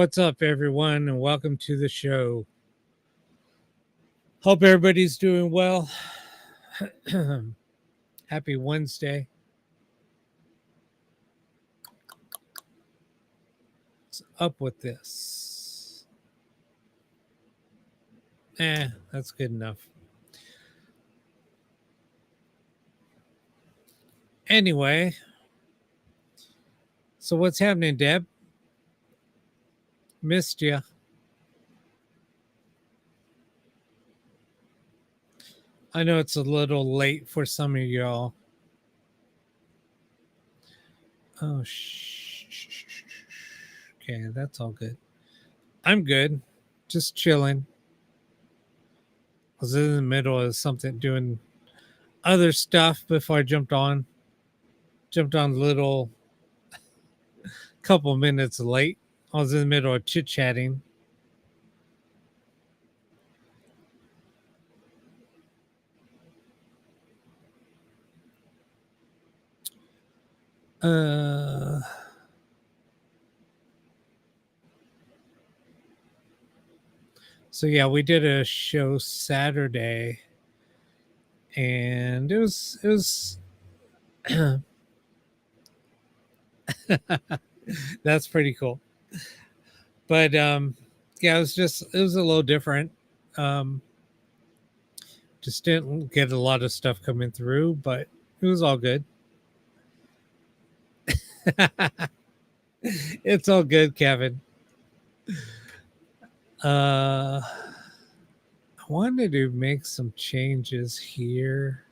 What's up, everyone, and welcome to the show. Hope everybody's doing well. Happy Wednesday. What's up with this? That's good enough. Anyway, so what's happening, Deb? Missed you. I know it's a little late for some of y'all. Oh, okay, that's all good. I'm good. Just chilling. I was in the middle of something doing other stuff before I jumped on. Jumped on a little couple minutes late. I was in the middle of chit chatting. So yeah, we did a show Saturday, and it was that's pretty cool. But yeah, it was a little different. Um, just didn't get a lot of stuff coming through, but it was all good. It's all good, Kevin. I wanted to make some changes here.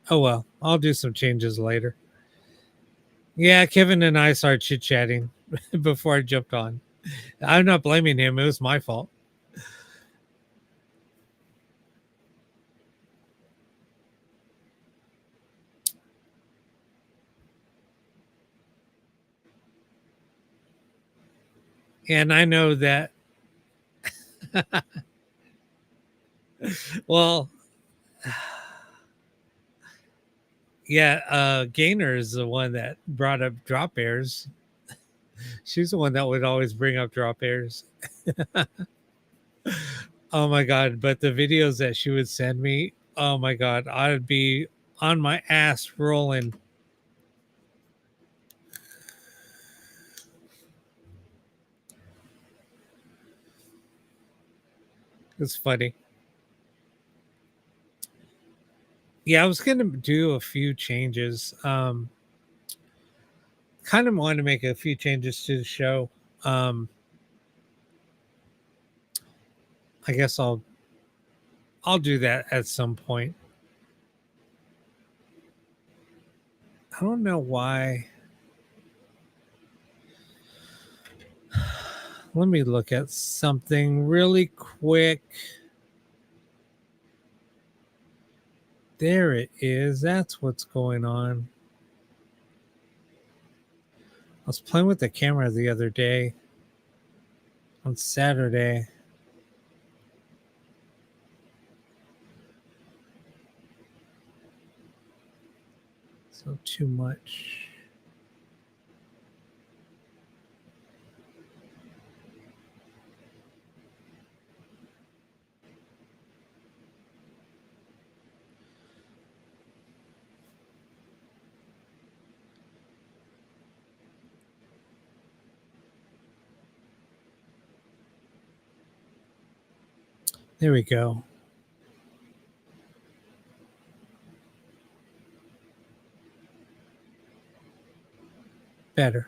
Oh well, I'll do some changes later. Yeah, Kevin and I started chit chatting before I jumped on. I'm not blaming him, it was my fault. And I know that, well, yeah, Gainer is the one that brought up drop airs. She's the one that would always bring up drop airs. Oh my God. But the videos that she would send me, oh my God, I'd be on my ass rolling. It's funny. Yeah, I was going to do a few changes. Kind of want to make a few changes to the show. I guess I'll do that at some point. I don't know why. Let me look at something really quick. There it is. That's what's going on. I was playing with the camera the other day on Saturday. So too much. There we go. Better.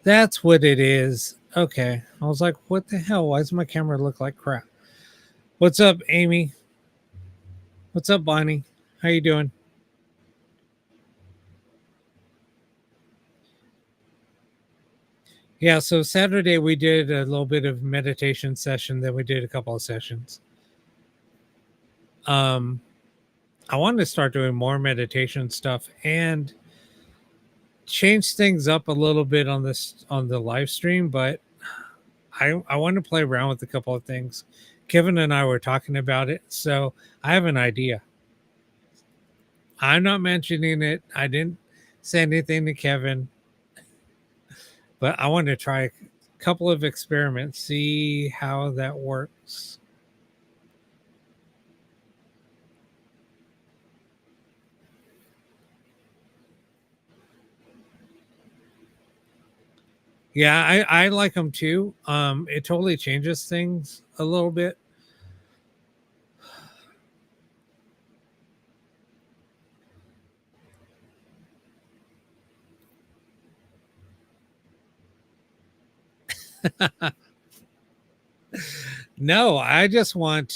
That's what it is. Okay. I was like, what the hell? Why does my camera look like crap? What's up, Amy? What's up, Bonnie? How you doing? Yeah, so Saturday we did a little bit of meditation session, then we did a couple of sessions. I wanted to start doing more meditation stuff and changed things up a little bit on this on the live stream, but I want to play around with a couple of things. Kevin and I were talking about it, so I have an idea. I'm not mentioning it. I didn't say anything to Kevin, but I want to try a couple of experiments, see how that works. Yeah, I like them too. It totally changes things a little bit. No, I want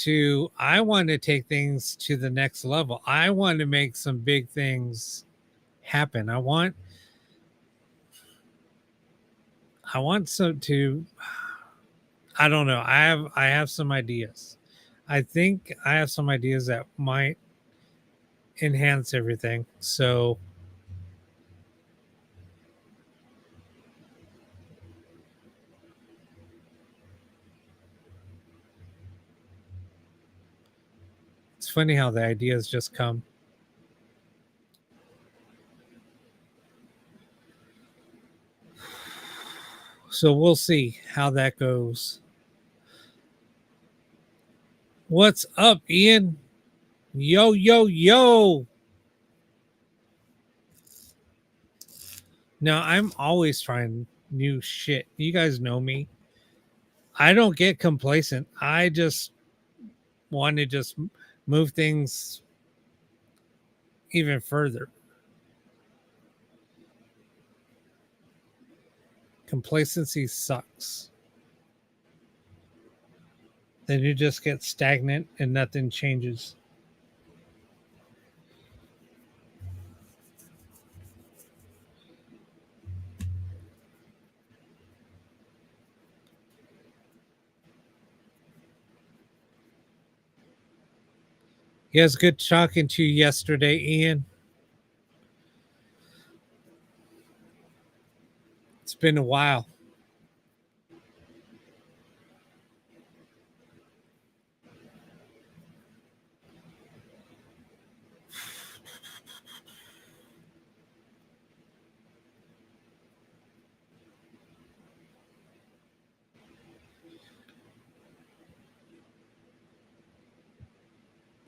to take things to the next level. I want to make some big things happen. I want some to I don't know. I have some ideas. I think I have some ideas that might enhance everything. So it's funny how the ideas just come. So we'll see how that goes. What's up, Ian? Yo, yo, yo. Now, I'm always trying new shit. You guys know me. I don't get complacent. I just want to just move things even further. Complacency sucks. Then you just get stagnant and nothing changes. Yes, good talking to you yesterday, Ian. It's been a while.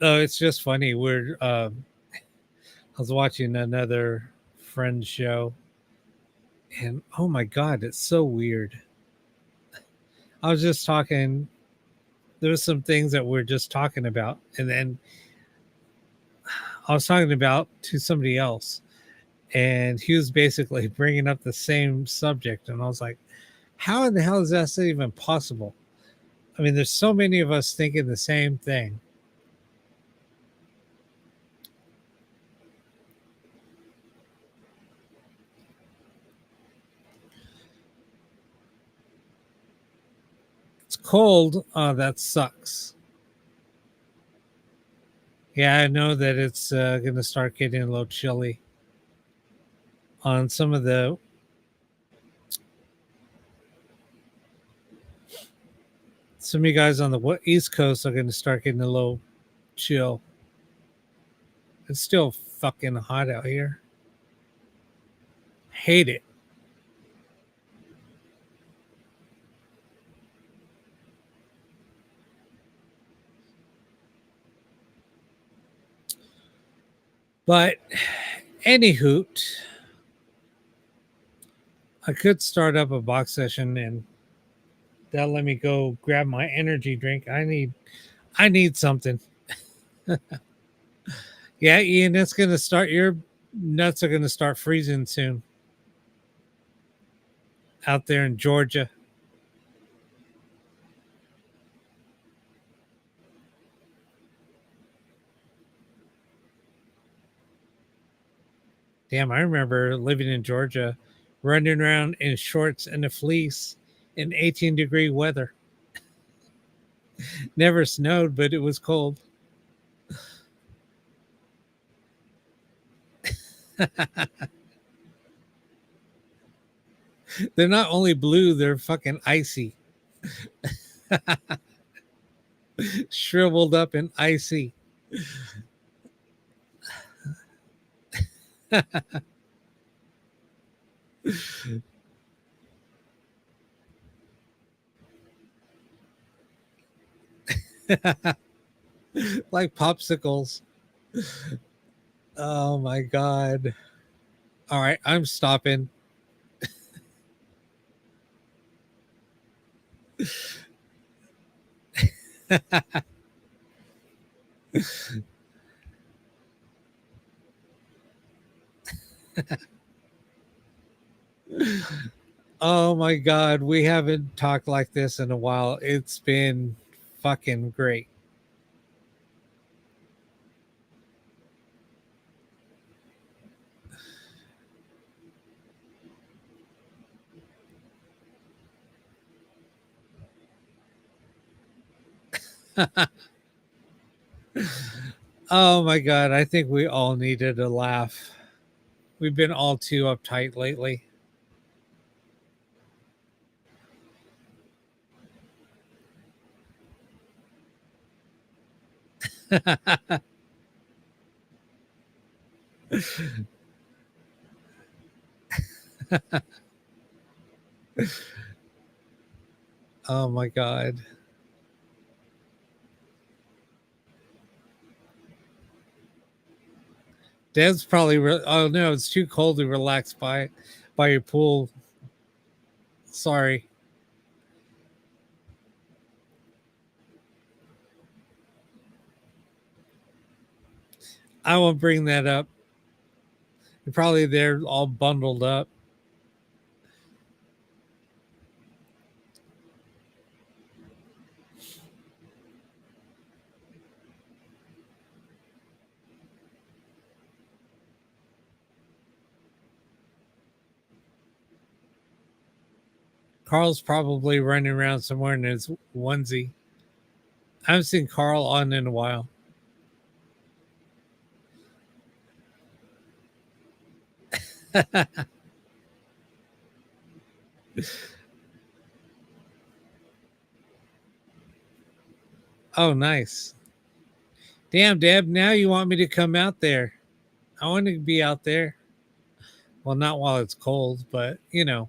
Oh, it's just funny. I was watching another friend show, and oh my god, it's so weird. I was just talking. There was some things that we're just talking about, and then I was talking about to somebody else, and he was basically bringing up the same subject, and I was like, "How in the hell is that even possible?" I mean, there's so many of us thinking the same thing. It's cold. Oh, that sucks. Yeah, I know that it's going to start getting a little chilly on some of you guys on the East Coast are going to start getting a little chill. It's still fucking hot out here. Hate it. But any hoot, I could start up a box session and that'll let me go grab my energy drink. I need something. Yeah, Ian, it's gonna start your nuts are gonna start freezing soon out there in Georgia. Damn, I remember living in Georgia, running around in shorts and a fleece in 18-degree weather. Never snowed, but it was cold. They're not only blue, they're fucking icy, shriveled up and icy. Like popsicles. Oh my god. All right, I'm stopping. Oh my god, we haven't talked like this in a while. It's been fucking great. Oh my god, I think we all needed a laugh. We've been all too uptight lately. Oh my god. Deb's probably oh no, it's too cold to relax by your pool. Sorry. I won't bring that up. You're probably there all bundled up. Carl's probably running around somewhere in his onesie. I haven't seen Carl on in a while. Oh, nice. Damn, Deb, now you want me to come out there. I want to be out there. Well, not while it's cold, but you know.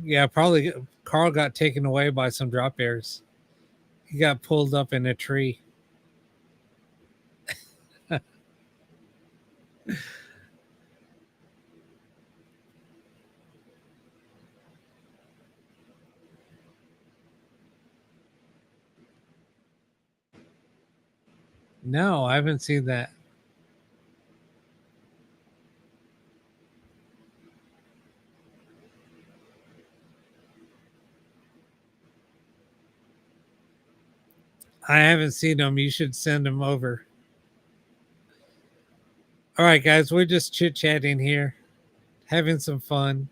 Yeah, probably Carl got taken away by some drop bears. He got pulled up in a tree. No, I haven't seen that. I haven't seen him. You should send him over. All right, guys, we're just chit chatting here, having some fun.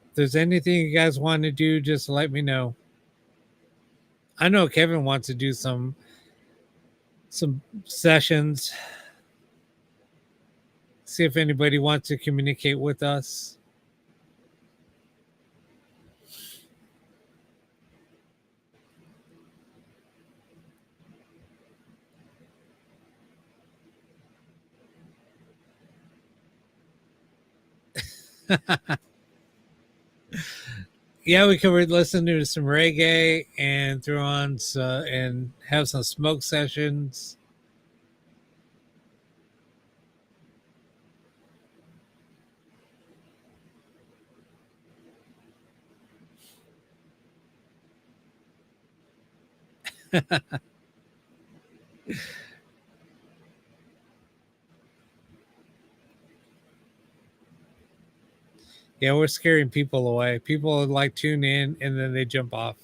If there's anything you guys want to do, just let me know. I know Kevin wants to do some sessions. See if anybody wants to communicate with us. Yeah, we could listen to some reggae and throw on and have some smoke sessions. Yeah, we're scaring people away. People like tune in and then they jump off.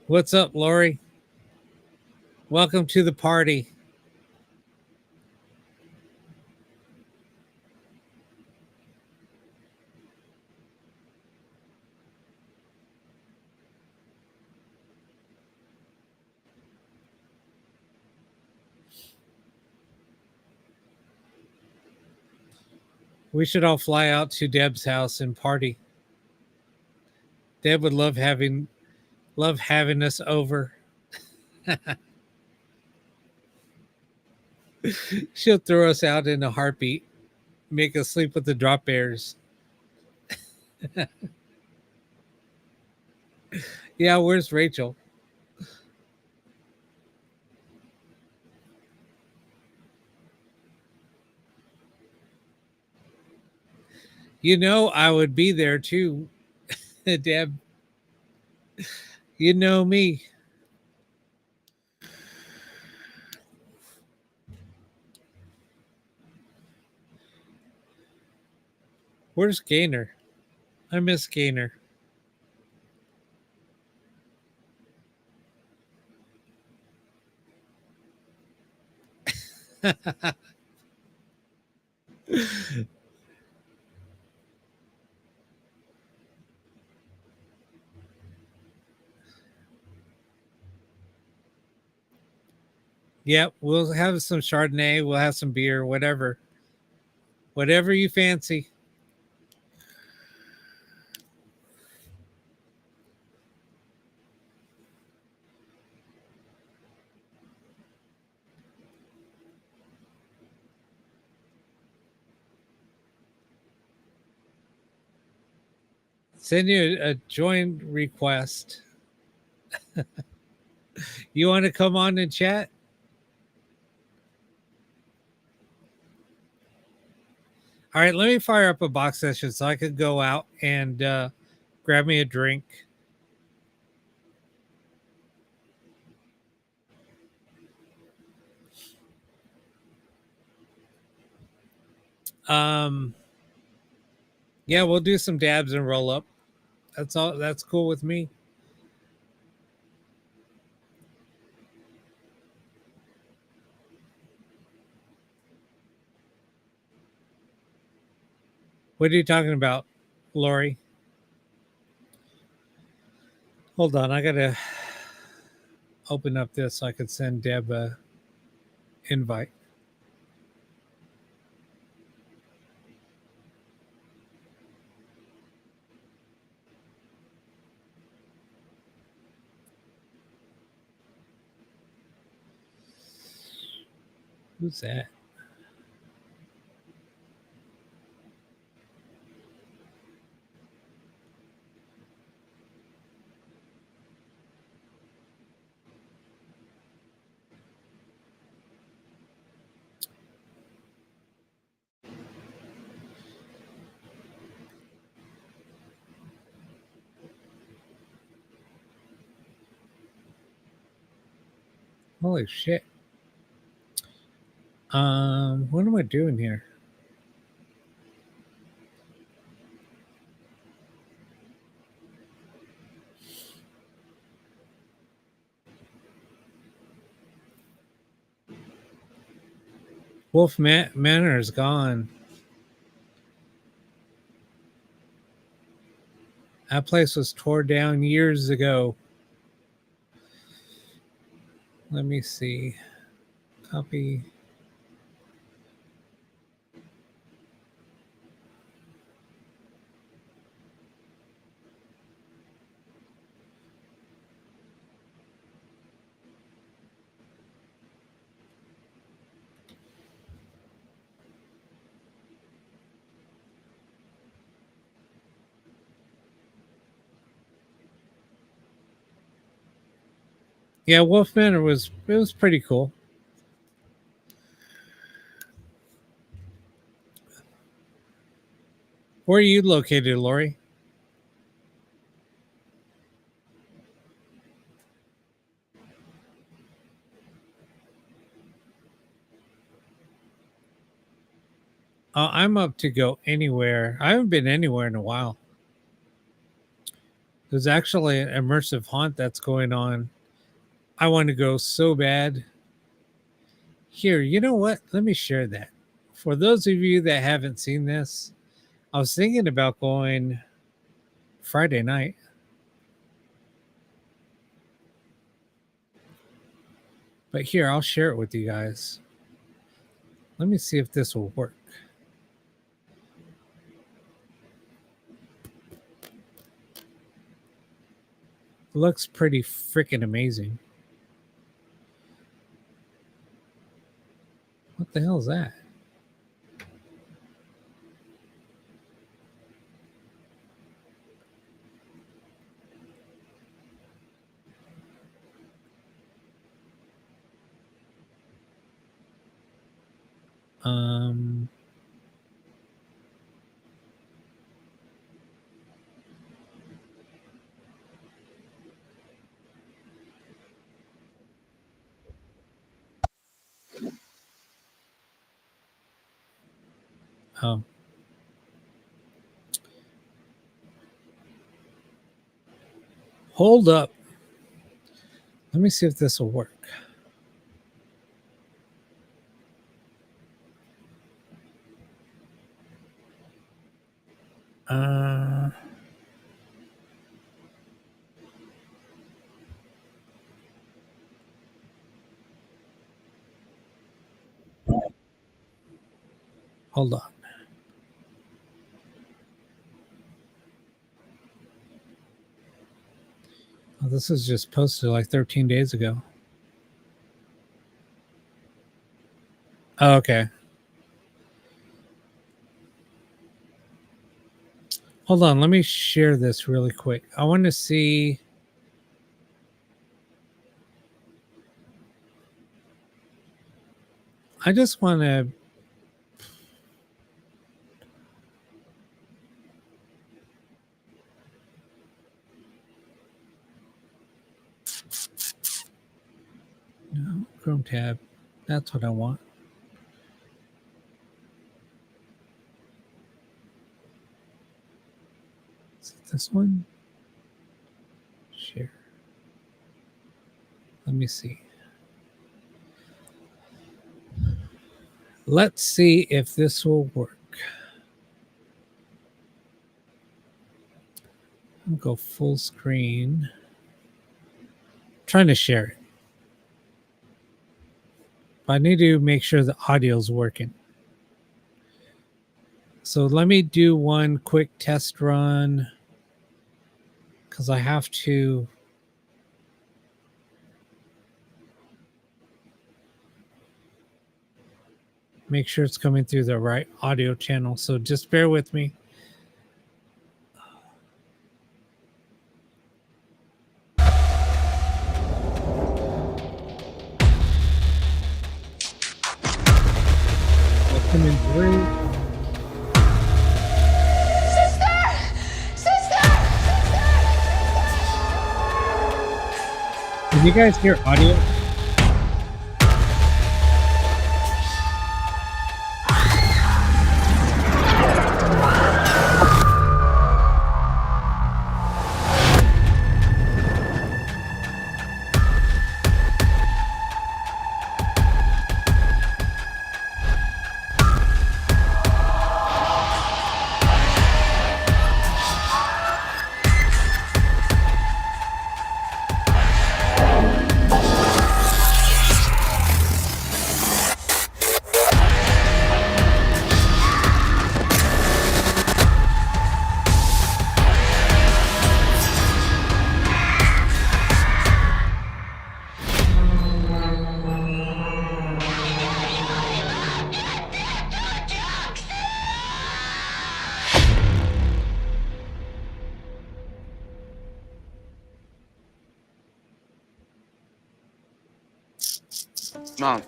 What's up, Lori? Welcome to the party. We should all fly out to Deb's house and party. Deb would love having us over. She'll throw us out in a heartbeat, make us sleep with the drop bears. Yeah, where's Rachel? You know I would be there too, Deb. You know me. Where's Gainer? I miss Gainer. Yep, we'll have some Chardonnay, we'll have some beer, whatever. Whatever you fancy. Send you a join request. You want to come on and chat? All right, let me fire up a box session so I could go out and grab me a drink. Um, yeah, we'll do some dabs and roll up. That's all. That's cool with me. What are you talking about, Lori? Hold on, I gotta open up this so I could send Deb a invite. Who's that? Holy shit. What am I doing here? Manor is gone. That place was tore down years ago. Let me see. Copy. Yeah, Wolf Manor was pretty cool. Where are you located, Lori? I'm up to go anywhere. I haven't been anywhere in a while. There's actually an immersive haunt that's going on. I want to go so bad. Here, you know what? Let me share that. For those of you that haven't seen this, I was thinking about going Friday night. But here, I'll share it with you guys. Let me see if this will work. It looks pretty freaking amazing. What the hell is that? Um, oh. Hold up. Let me see if this will work. Uh, hold on. Oh, this is just posted like 13 days ago. Oh, okay. Hold on. Let me share this really quick. I want to see. I just want to. No, Chrome tab. That's what I want. Is it this one? Share. Let me see. Let's see if this will work. I'll go full screen. Trying to share it. But I need to make sure the audio is working. So let me do one quick test run because I have to make sure it's coming through the right audio channel. So just bear with me. Coming through. Can you guys hear audio? Mom.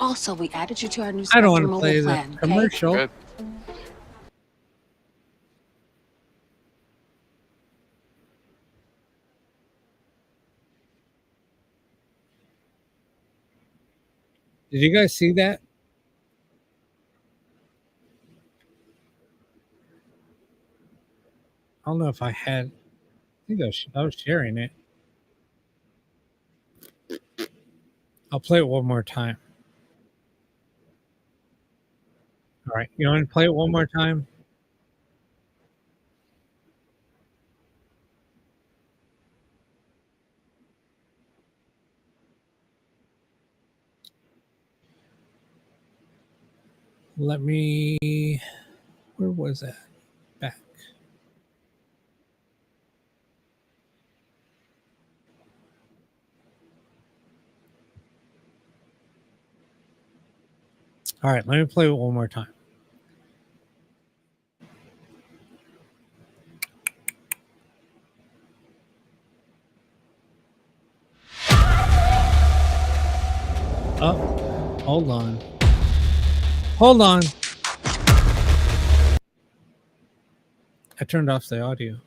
Also, we added you to our new I don't Spectrum want to mobile play the plan. Okay? commercial. Good. Did you guys see that? I don't know if I had. I think I was sharing it. I'll play it one more time. All right. You want to play it one more time? Let me. Where was that? Back. All right. Let me play it one more time. Oh, hold on. Hold on. I turned off the audio.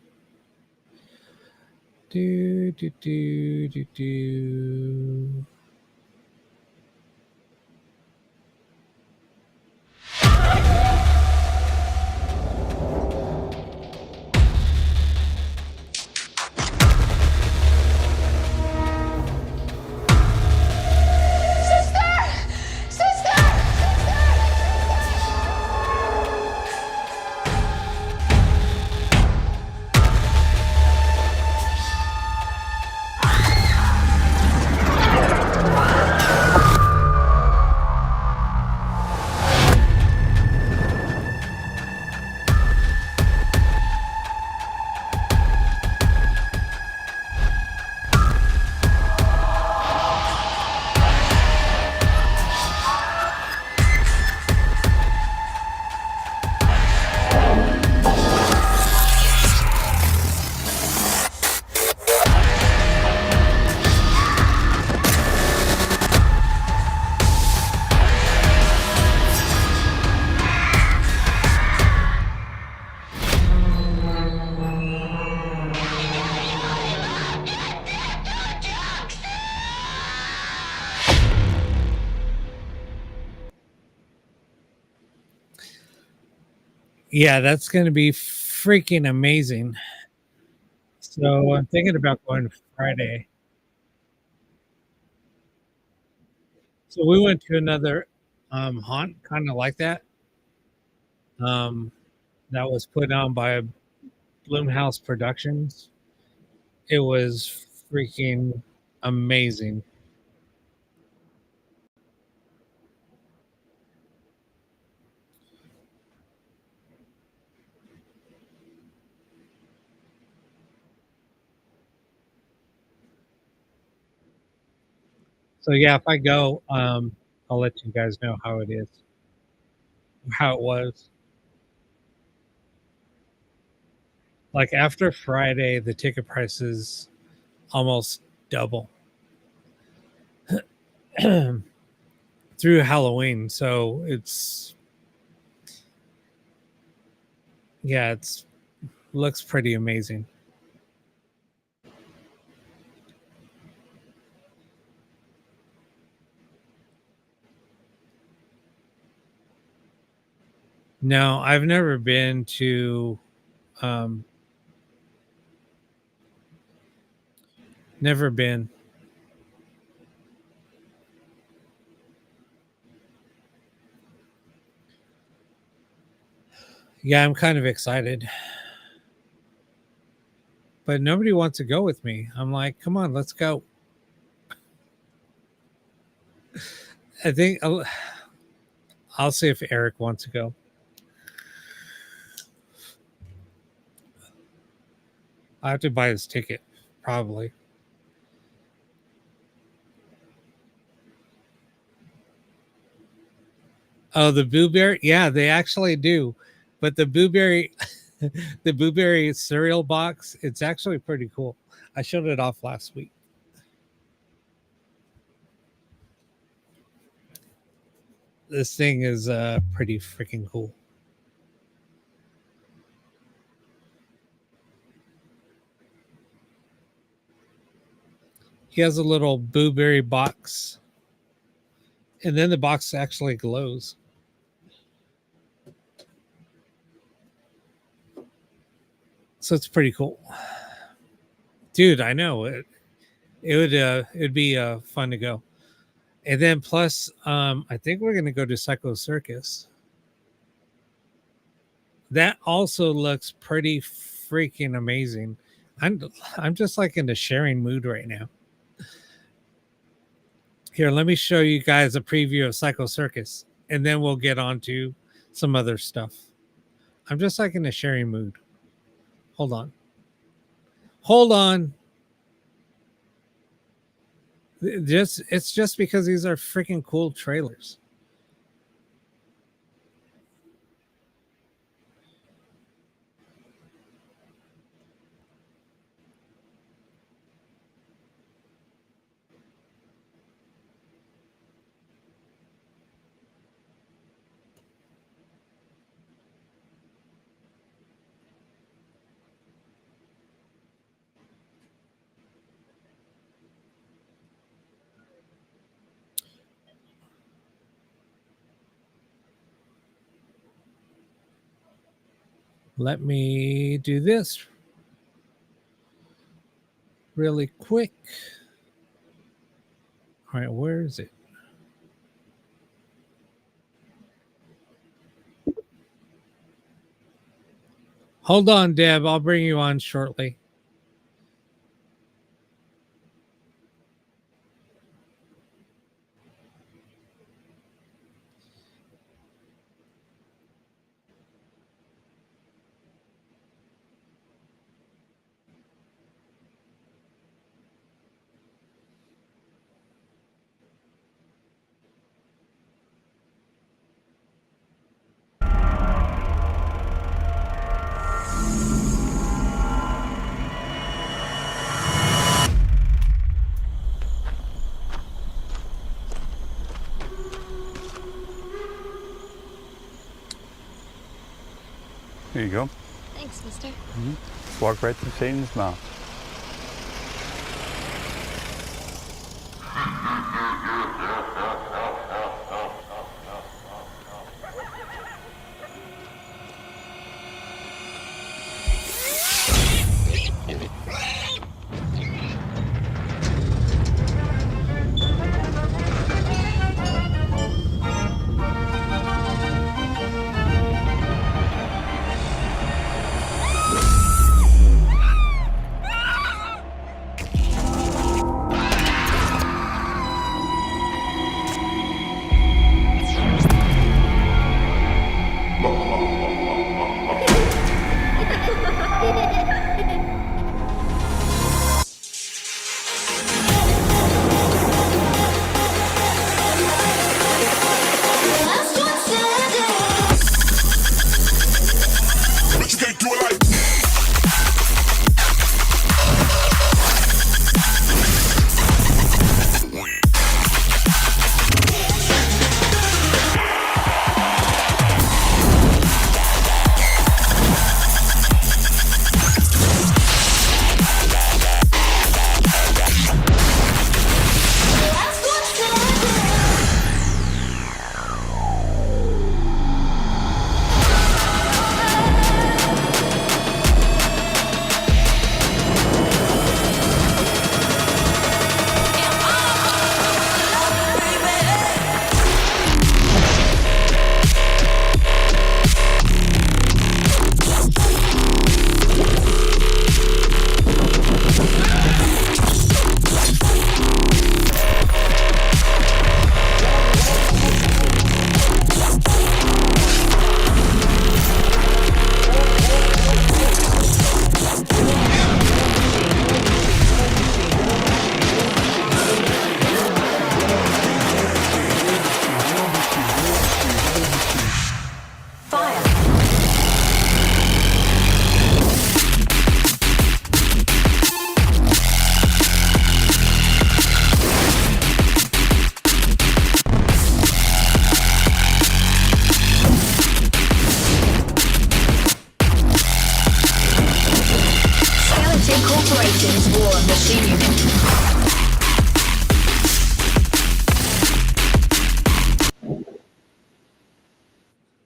Do, do, do, do, do. Yeah, that's going to be freaking amazing. So I'm thinking about going Friday. So we went to another haunt, kind of like that. Um, that was put on by Bloomhouse Productions. It was freaking amazing. So yeah, if I go, I'll let you guys know how it is, how it was. Like after Friday, the ticket prices almost double through Halloween. So it's looks pretty amazing. No, I've never been to um never been. Yeah, I'm kind of excited. But nobody wants to go with me. I'm like, come on, let's go. I think I'll see if Eric wants to go. I have to buy his ticket, probably. Oh, the blueberry? Yeah, they actually do. But the blueberry, the blueberry cereal box, it's actually pretty cool. I showed it off last week. This thing is pretty freaking cool. He has a little blueberry box, and then the box actually glows. So it's pretty cool. Dude, I know it'd be fun to go. And then plus, I think we're gonna go to Psycho Circus. That also looks pretty freaking amazing. I'm just like in the sharing mood right now. Here, let me show you guys a preview of Psycho Circus, and then we'll get on to some other stuff. I'm just like in a sharing mood. Hold on. Hold on. It's just because these are freaking cool trailers. Let me do this really quick. All right, where is it? Hold on, Deb. I'll bring you on shortly. Here you go. Thanks, mister. Walk right through Satan's mouth.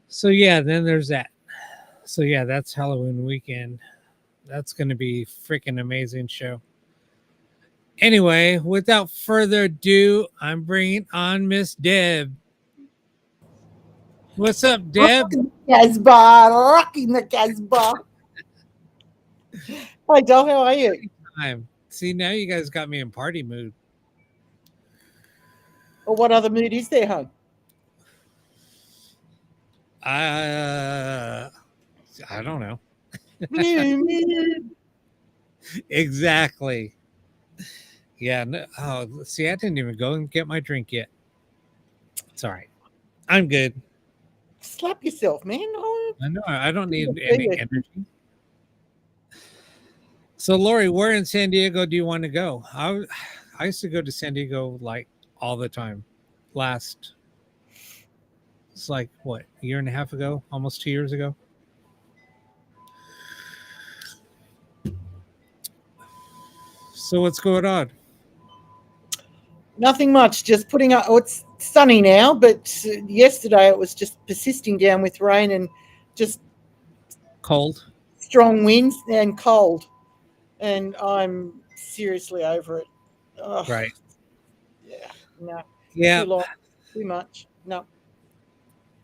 So yeah, then there's that. So yeah, that's Halloween weekend. That's going to be freaking amazing show. Anyway, without further ado, I'm bringing on Miss Deb. What's up, Deb? Casbah, rocking the Casbah. Hi, Del. How are you? Time. See, now you guys got me in party mood. Or what other mood is there, hon? I don't know. Blue mood. Exactly. Yeah. No, oh, see, I didn't even go and get my drink yet. It's all right. I'm good. Slap yourself, man. Oh, I know. I don't need Yeah, any yeah. energy. So, Lori, where in San Diego do you want to go? I used to go to San Diego like all the time. It's like what, a year and a half ago, almost 2 years ago. So, what's going on? nothing much. Just putting up. Oh, it's sunny now, but yesterday it was just persisting down with rain and just Cold. strong winds and cold. And I'm seriously over it. Ugh, Right. yeah. No. Yeah. Too long. Too much. No.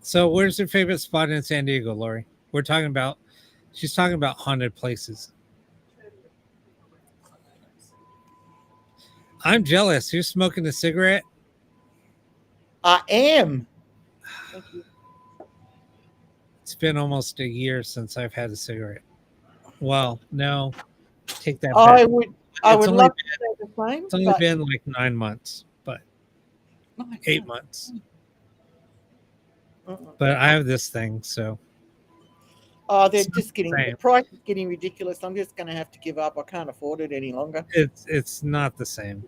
So, where's your favorite spot in San Diego, Lori? She's talking about haunted places. I'm jealous. You're smoking a cigarette? I am. Thank you. It's been almost a year since I've had a cigarette. Well, no, take that I back. would It's only love to say the same. It's only but been like 9 months, but Oh my 8 God. months. Uh-uh. But I have this thing, so Oh, they're It's not just getting the the same. price is getting ridiculous. I'm just going to have to give up. I can't afford it any longer. it's not the same.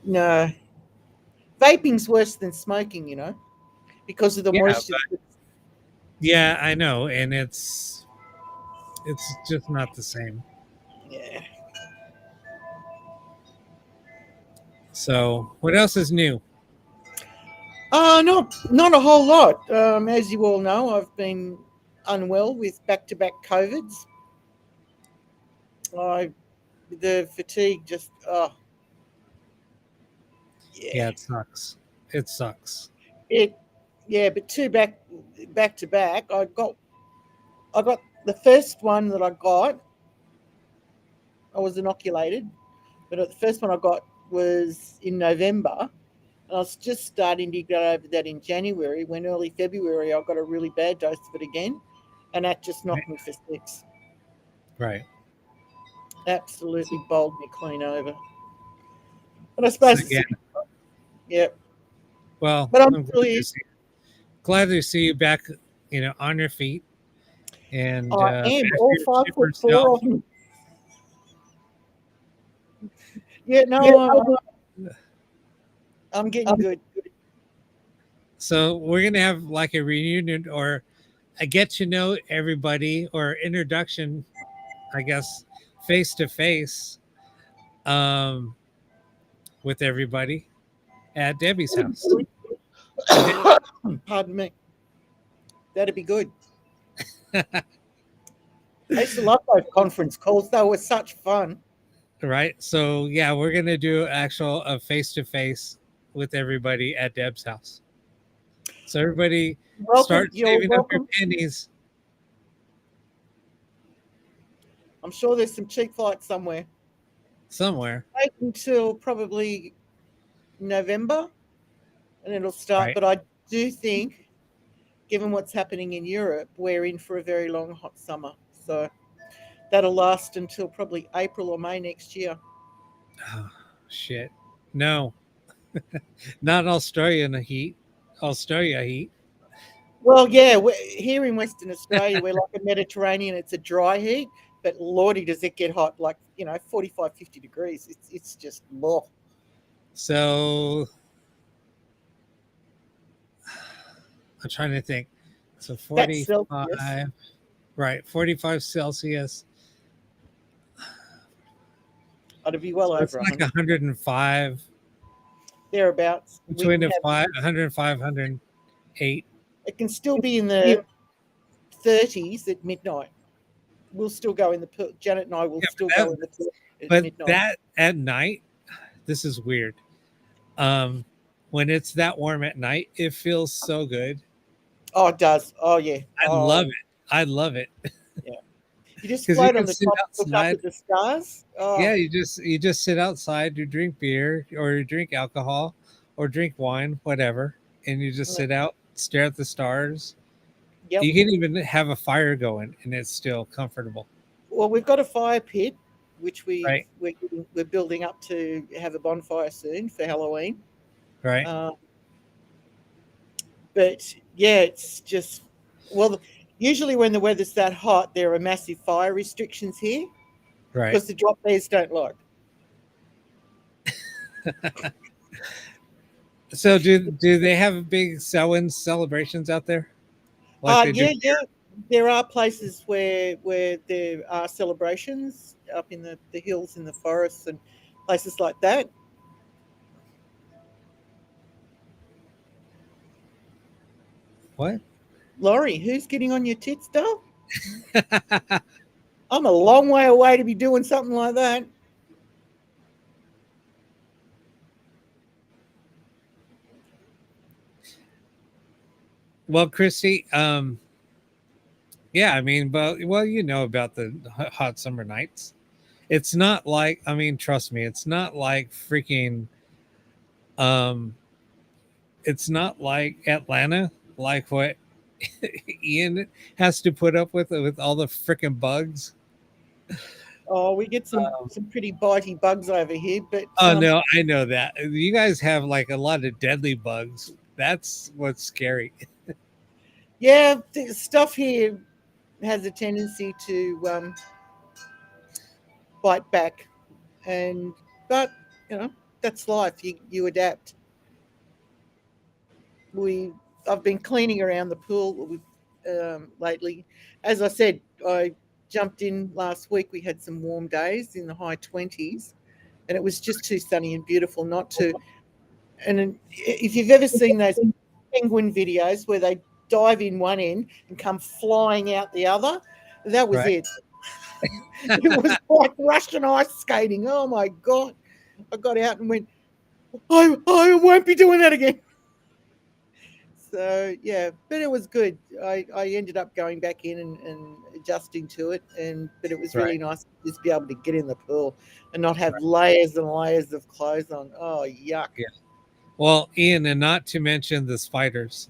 No, vaping's worse than smoking. Because of the Yeah, moisture. Yeah, I know, and it's just not the same. Yeah. So, what else is new? Not a whole lot. As you all know, I've been unwell with back-to-back COVIDs. The fatigue just Yeah, it sucks. It sucks. But two back to back. I got the first one that I got. I was inoculated, but the first one I got was in November, and I was just starting to get over that in January. When early February I got a really bad dose of it again, and that just knocked me for six. Right. Absolutely bowled me clean over. But I suppose So, yeah. Yeah. Well, But I'm I'm really glad to see you back, on your feet. And I am back to all your 5'4" chipper self. of me. Yeah, no, I'm getting good. So we're gonna have like a reunion or a get to know everybody or introduction, I guess, face to face, with everybody at Debbie's house. Pardon me. That'd be good. I used to love those conference calls. They were such fun. Right. So yeah, we're gonna do a face to face with everybody at Deb's house. So everybody start You're saving up your welcome. pennies. I'm sure there's some cheap flights somewhere. Somewhere. Wait until probably November, and it'll start. Right. But I do think, given what's happening in Europe, we're in for a very long hot summer. So that'll last until probably April or May next year. Oh, shit. No. Not Australian heat. Australia heat. Well, yeah, here in Western Australia, we're like a Mediterranean. It's a dry heat, but lordy, does it get hot, like, 45, 50 degrees. It's just more. So I'm trying to think. So That's 45, Celsius. right? 45 Celsius. It'd be well So over it's like 100. 105, Thereabouts. between We the can have- 105, 108. It can still be in the 30s at midnight. we'll still go in the pool. Janet and I will Yeah, still but go that- in the pool at But midnight. that at night, this is weird. When it's that warm at night, it feels so good. Oh, it does. Oh, yeah. I love it. I love it Yeah. You just because you float on can the sit top, look up outside. at the stars. Oh, Yeah, you just sit outside. You drink beer or you drink alcohol or drink wine, whatever, and you just sit out, stare at the stars. yep. You can even have a fire going, and it's still comfortable. Well, we've got a fire pit, which Right. we're building up to have a bonfire soon for Halloween. Right. But yeah, it's just usually when the weather's that hot, there are massive fire restrictions here Right. because the drop bears don't like. So do they have big Samhain celebrations out there? Like they do? Yeah. There are places where there are celebrations up in the hills in the forests and places like that. What? Laurie, who's getting on your tits, doll? I'm a long way away to be doing something like that. Well, Christy, yeah, I mean, but well, you know about the hot summer nights. It's not like, I mean, trust me, it's not like freaking um it's not like Atlanta, like what Ian has to put up with all the freaking bugs. Oh, we get some pretty bitey bugs over here, but Oh no, I know that. You guys have like a lot of deadly bugs. That's what's scary. yeah, the stuff here has a tendency to bite back, but you know that's life. You adapt. I've been cleaning around the pool lately. As I said, I jumped in last week. We had some warm days in the high 20s, and it was just too sunny and beautiful not to. And if you've ever seen those penguin videos where they dive in one end and come flying out the other, that was Right. it. It was like Russian ice skating. Oh my God. I got out and went, I won't be doing that again. So yeah, but it was good. I ended up going back in and adjusting to it, but it was really nice to just be able to get in the pool and not have layers and layers of clothes on. Oh yuck! Yeah. Well, Ian, and not to mention the spiders.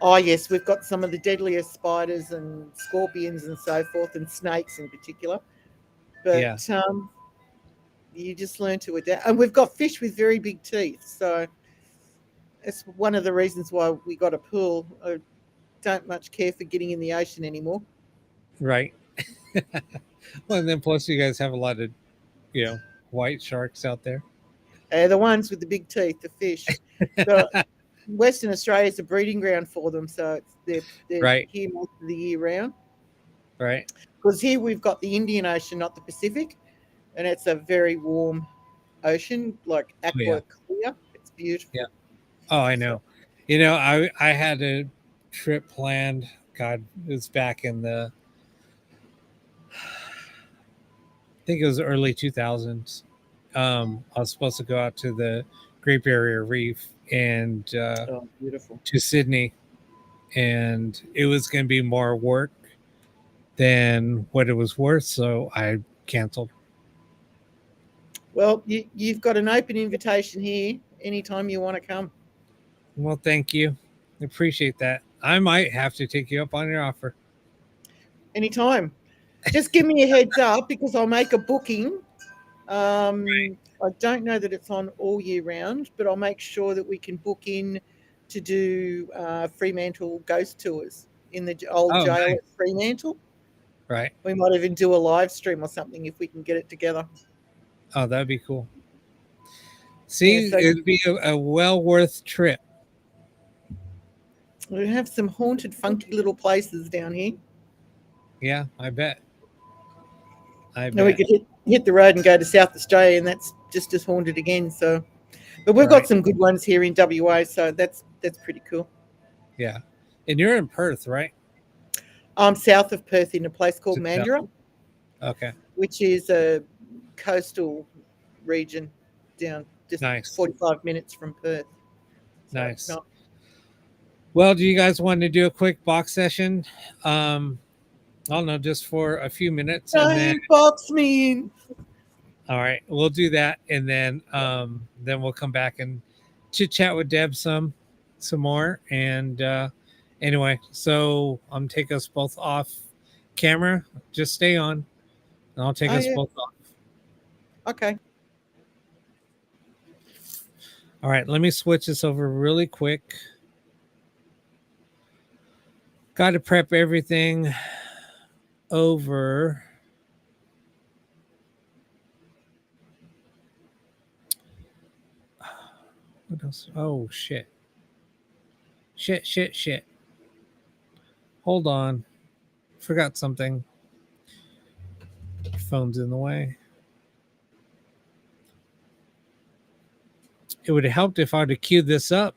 Oh yes, we've got some of the deadliest spiders and scorpions and so forth, and snakes in particular. But you just learn to adapt, and we've got fish with very big teeth, so. It's one of the reasons why we got a pool. I don't much care for getting in the ocean anymore. Right. Well, and then plus you guys have a lot of, white sharks out there. The ones with the big teeth, the fish. So Western Australia is a breeding ground for them, so they're Right. here most of the year round. Right. Because here we've got the Indian Ocean, not the Pacific, and it's a very warm ocean, like aqua clear. It's beautiful. Yeah. Oh, I know. I had a trip planned. God, it was back in I think it was early 2000s. I was supposed to go out to the Great Barrier Reef and Beautiful. to Sydney, and it was going to be more work than what it was worth, so I canceled. Well, you've got an open invitation here anytime you want to come. Well, thank you. I appreciate that. I might have to take you up on your offer. Anytime. Just give me a heads up because I'll make a booking. I don't know that it's on all year round, but I'll make sure that we can book in to do Fremantle ghost tours in the old jail at Fremantle. Right. We might even do a live stream or something if we can get it together. Oh, that'd be cool. See, it'd be a well worth trip. We have some haunted, funky little places down here. Yeah, I bet. And we could hit the road and go to South Australia, and that's just as haunted again. So, but we've got some good ones here in WA, so that's pretty cool. Yeah, and you're in Perth, right? I'm south of Perth in a place called Just south. Mandurah, Okay. which is a coastal region down just Nice. 45 minutes from Perth. So, Nice. no, Well, do you guys want to do a quick box session? I don't know, just for a few minutes, and then box me in. all right, we'll do that, and then we'll come back and chit chat with Deb some more. And anyway, so I'm take us both off camera. Just stay on, and I'll take Oh, us yeah. both off. Okay. All right, let me switch this over really quick. Got to prep everything over. What else? Oh, shit. Shit. Hold on. Forgot something. Phone's in the way. It would have helped if I'd have queued this up.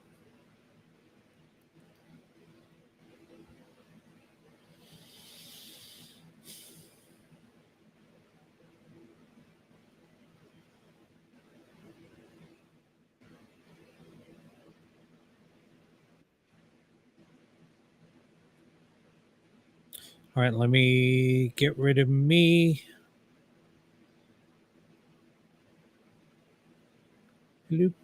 All right, let me get rid of me. Loop.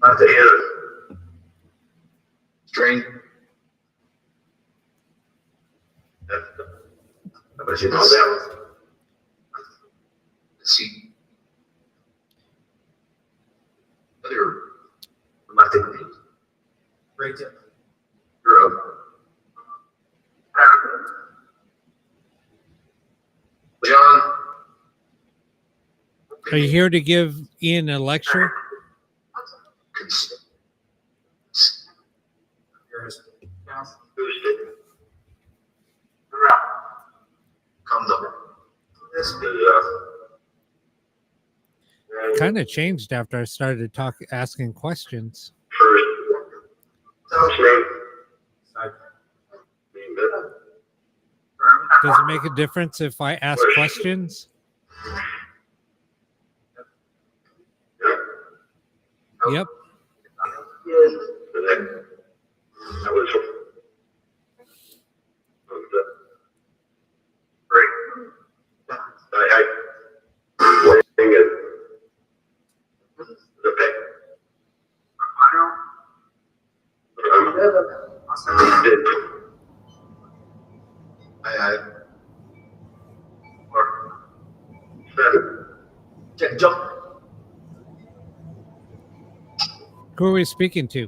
Not the air. String. But you know that. See. Other romantic things. Right there. You're up. John. Are you here to give Ian a lecture? Kind of changed after I started asking questions. Does it make a difference if I ask questions? Yep. Who are we speaking to?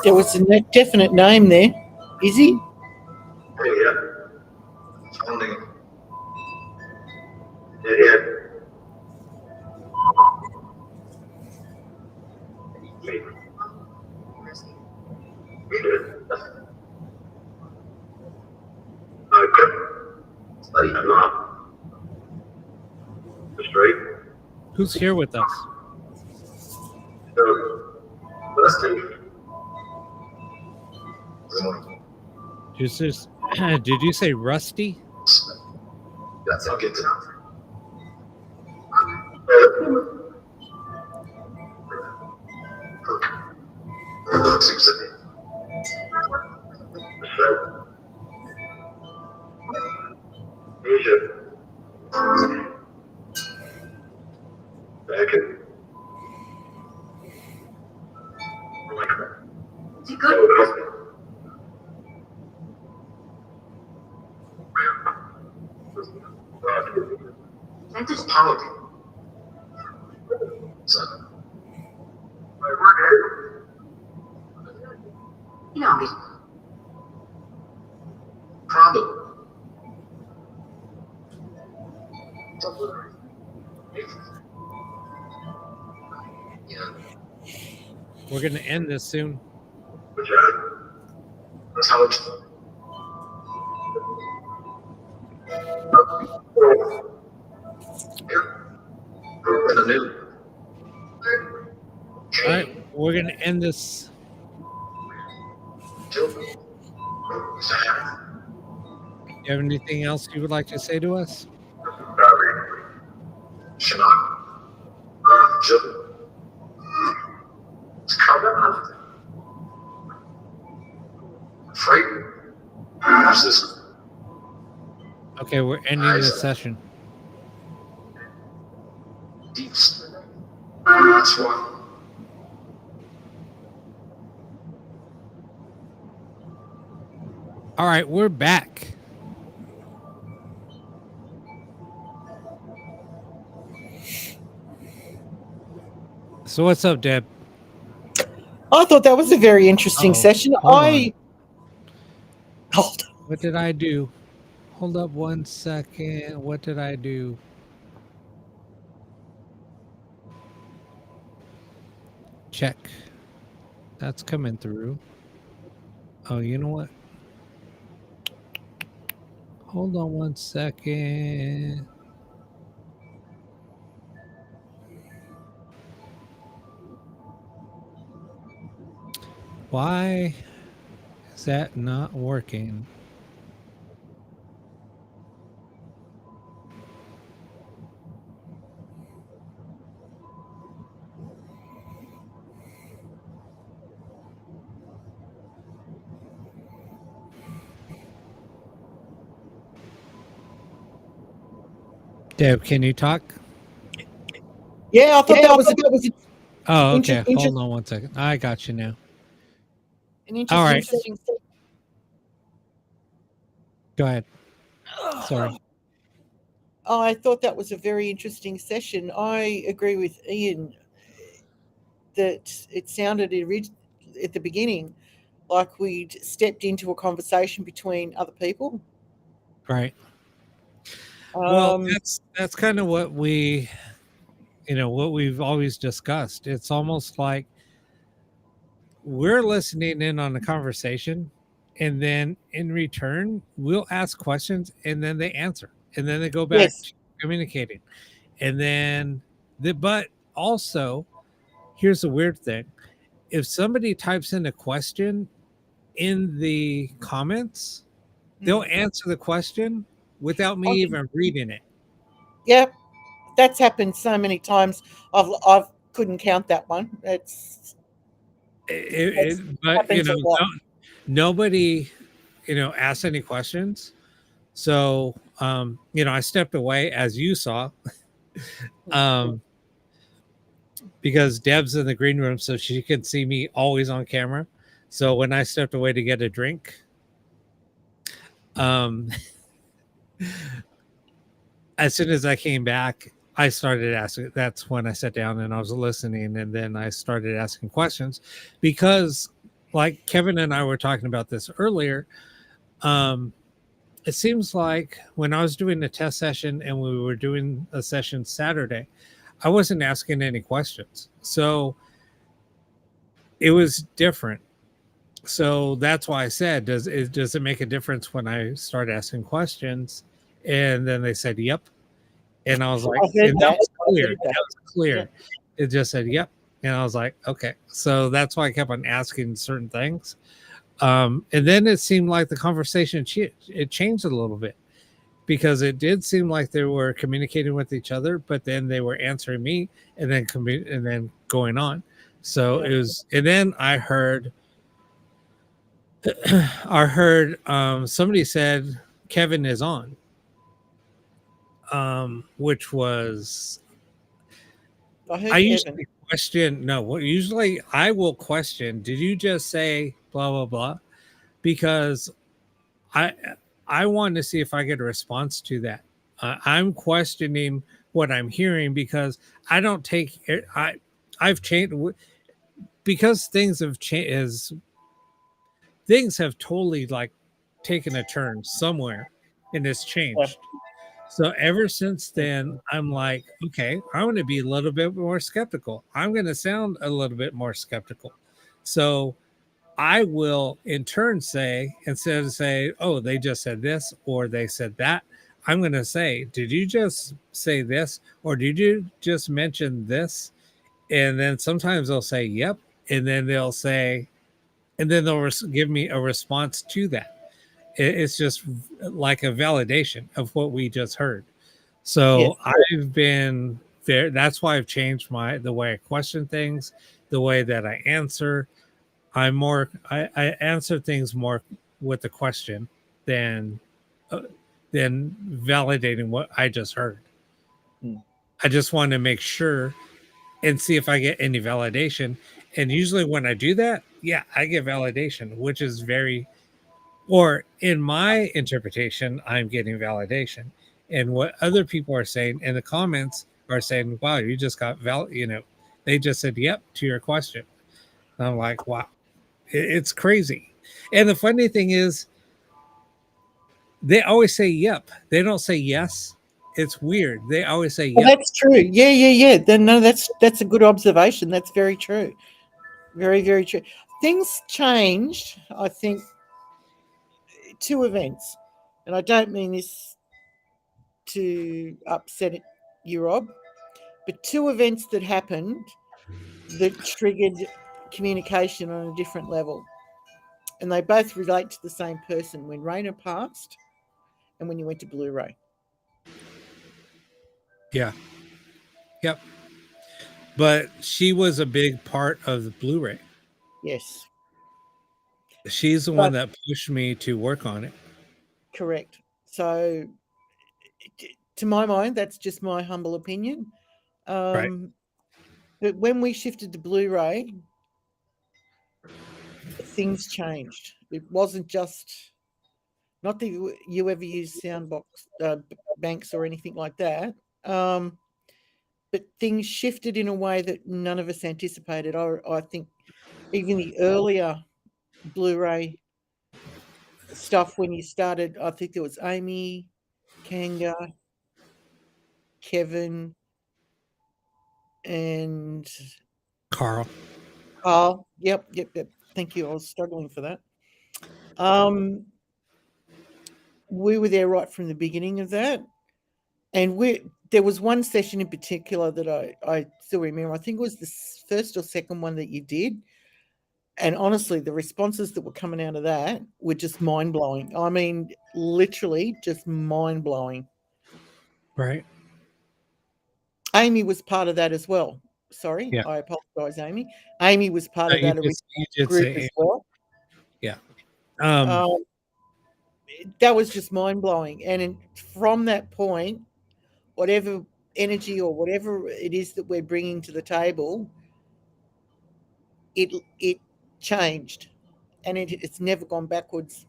There was a definite name there. Is he? Who's here with us? Did you say Rusty? That's how get We're going to end this soon. All right, we're going to end this. Do you have anything else you would like to say to us? Okay, we're ending this session. All right, we're back. So what's up, Deb? I thought that was a very interesting session. Hold on. Hold. What did I do? Hold up 1 second. What did I do? Check. That's coming through. Oh, you know what? Hold on 1 second. Why is that not working? Deb, can you talk? Yeah, I thought that was Oh, okay. Inter- inter- Hold on one second. I got you now. an All right. interesting session. Go ahead. Sorry. I thought that was a very interesting session. I agree with Ian that it sounded at the beginning like we'd stepped into a conversation between other people. Right. Well, Um, that's kind of what we've always discussed. It's almost like we're listening in on the conversation, and then in return, we'll ask questions, and then they answer, and then they go back yes, to communicating, and then but also, here's the weird thing: if somebody types in a question in the comments, they'll answer the question without me even reading it. yeah, that's happened so many times. I've couldn't count that one. It's But happens a lot. nobody asked any questions. So I stepped away, as you saw, because Deb's in the green room, so she can see me always on camera. So when I stepped away to get a drink, as soon as I came back, I started asking. That's when I sat down and I was listening, and then I started asking questions because, like Kevin and I were talking about this earlier, it seems like when I was doing a test session and we were doing a session Saturday, I wasn't asking any questions. So it was different. So that's why I said, does it make a difference when I start asking questions? And then they said, yep. And I was like, and that was clear. That was clear. Yeah. It just said, yep. And I was like, okay. So that's why I kept on asking certain things. And then it seemed like the conversation it changed a little bit, because it did seem like they were communicating with each other, but then they were answering me and then going on. So it was, and then I heard somebody said Kevin is on, which was I usually question. No, usually I will question. Did you just say blah blah blah? Because I want to see if I get a response to that. I'm questioning what I'm hearing because I don't take it. I've changed because things have changed. Things have totally like taken a turn somewhere, and it's changed. So ever since then, I'm like, okay, I'm going to be a little bit more skeptical. I'm going to sound a little bit more skeptical. So I will in turn say, instead of say, oh, they just said this or they said that, I'm going to say, did you just say this or did you just mention this? And then sometimes they'll say, yep. And then they'll say, and then they'll give me a response to that. It's just like a validation of what we just heard. So I've been there. That's why I've changed the way I question things, the way that I answer. I answer things more with the question than validating what I just heard. I just want to make sure and see if I get any validation. And usually when I do that, yeah, I get validation, which is or in my interpretation, I'm getting validation. And what other people are saying in the comments are saying, wow, you just got they just said, yep, to your question. And I'm like, wow, it's crazy. And the funny thing is, they always say yep. They don't say yes. It's weird. They always say yep. That's true. Yeah. No, that's a good observation. That's very true. Very, very true. Things changed, I think, two events. And I don't mean this to upset you, Rob, but two events that happened that triggered communication on a different level. And they both relate to the same person: when Raina passed and when you went to Blu-ray. Yeah. Yep. But she was a big part of the Blu-ray. Yes. She's the one that pushed me to work on it. Correct. So to my mind, that's just my humble opinion. Right. But when we shifted to Blu-ray, things changed. It wasn't just not that you ever use soundbox banks or anything like that, but things shifted in a way that none of us anticipated. I think even the earlier Blu-ray stuff when you started, I think there was Amy, Kanga, Kevin, and Carl. Carl. Yep. Thank you. I was struggling for that. We were there right from the beginning of that, and there was one session in particular that I still remember. I think it was the first or second one that you did, and honestly, the responses that were coming out of that were just mind blowing. I mean, literally, just mind blowing. Right. Amy was part of that as well. Sorry, Yeah. I apologize, Amy. Amy was part No, of that you did group say as Amy. well. Yeah. That was just mind blowing. And from that point, whatever energy or whatever it is that we're bringing to the table, it changed, and it's never gone backwards.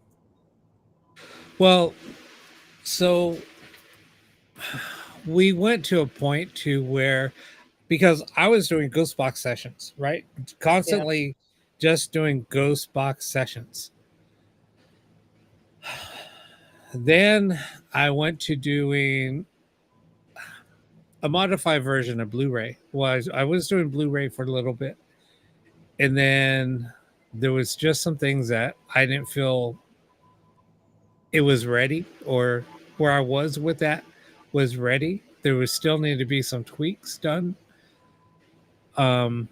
Well, so we went to a point to where, because I was doing ghost box sessions, right? Constantly just doing ghost box sessions. Then I went to doing a modified version of Blu-ray. I was doing Blu-ray for a little bit, and then there was just some things that I didn't feel it was ready, or where I was with that was ready. There was still need to be some tweaks done. And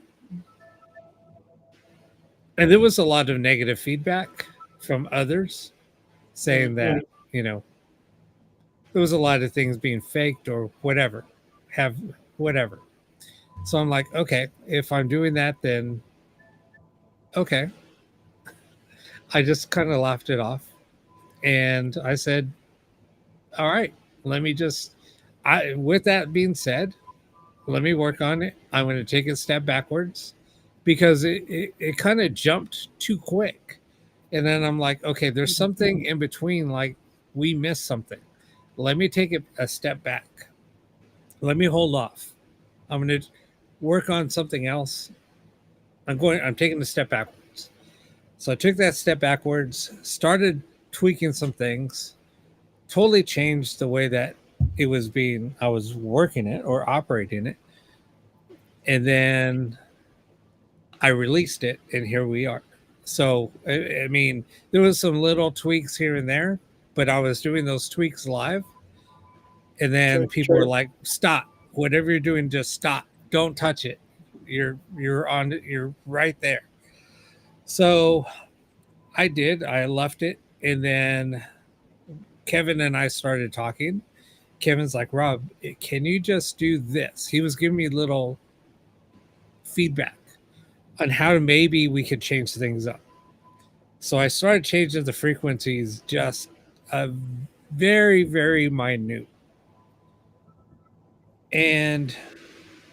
there was a lot of negative feedback from others saying that, there was a lot of things being faked or whatever, whatever. So I'm like, okay, if I'm doing that, then okay. I just kind of laughed it off. And I said, all right, let me just, with that being said, let me work on it. I'm going to take a step backwards because it kind of jumped too quick. And then I'm like, okay, there's something in between, like we missed something. Let me take a step back. Let me hold off. I'm going to work on something else. I'm taking a step backwards. So I took that step backwards, started tweaking some things, totally changed the way that I was working it or operating it. And then I released it, and here we are. So, I mean, there was some little tweaks here and there, but I was doing those tweaks live. And then people were like, stop, whatever you're doing, just stop. Don't touch it. You're right there. So I did. I left it. And then Kevin and I started talking. Kevin's like, Rob, can you just do this? He was giving me little feedback on how maybe we could change things up. So I started changing the frequencies just a very, very minute. And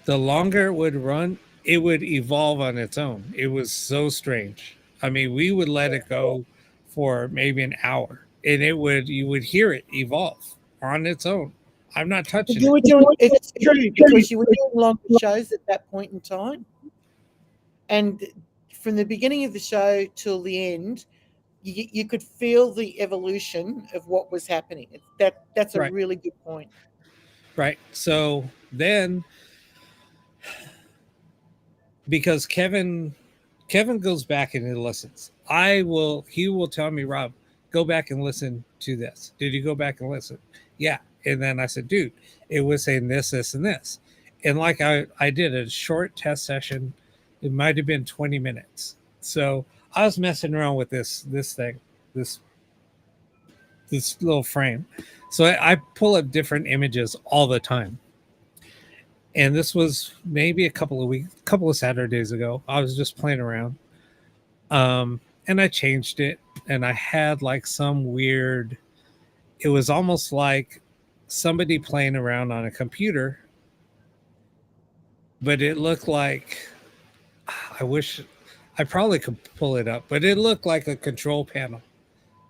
the longer it would run, it would evolve on its own. It was so strange. I mean, we would let it go for maybe an hour, and you would hear it evolve on its own. I'm not touching You were it. doing it's true because you were doing longer shows at that point in time, and from the beginning of the show till the end, you could feel the evolution of what was happening. That's a Right. really good point. Right. So then, because Kevin goes back and he listens, he will tell me, Rob, go back and listen to this. Did you go back and listen? Yeah. And then I said, dude, it was saying this, this, and this. And like I did a short test session. It might have been 20 minutes. So I was messing around with this thing, this little frame. So I pull up different images all the time. And this was maybe a couple of Saturdays ago. I was just playing around. And I changed it, and I had like some weird, it was almost like somebody playing around on a computer, but it looked like, I wish I probably could pull it up, but it looked like a control panel,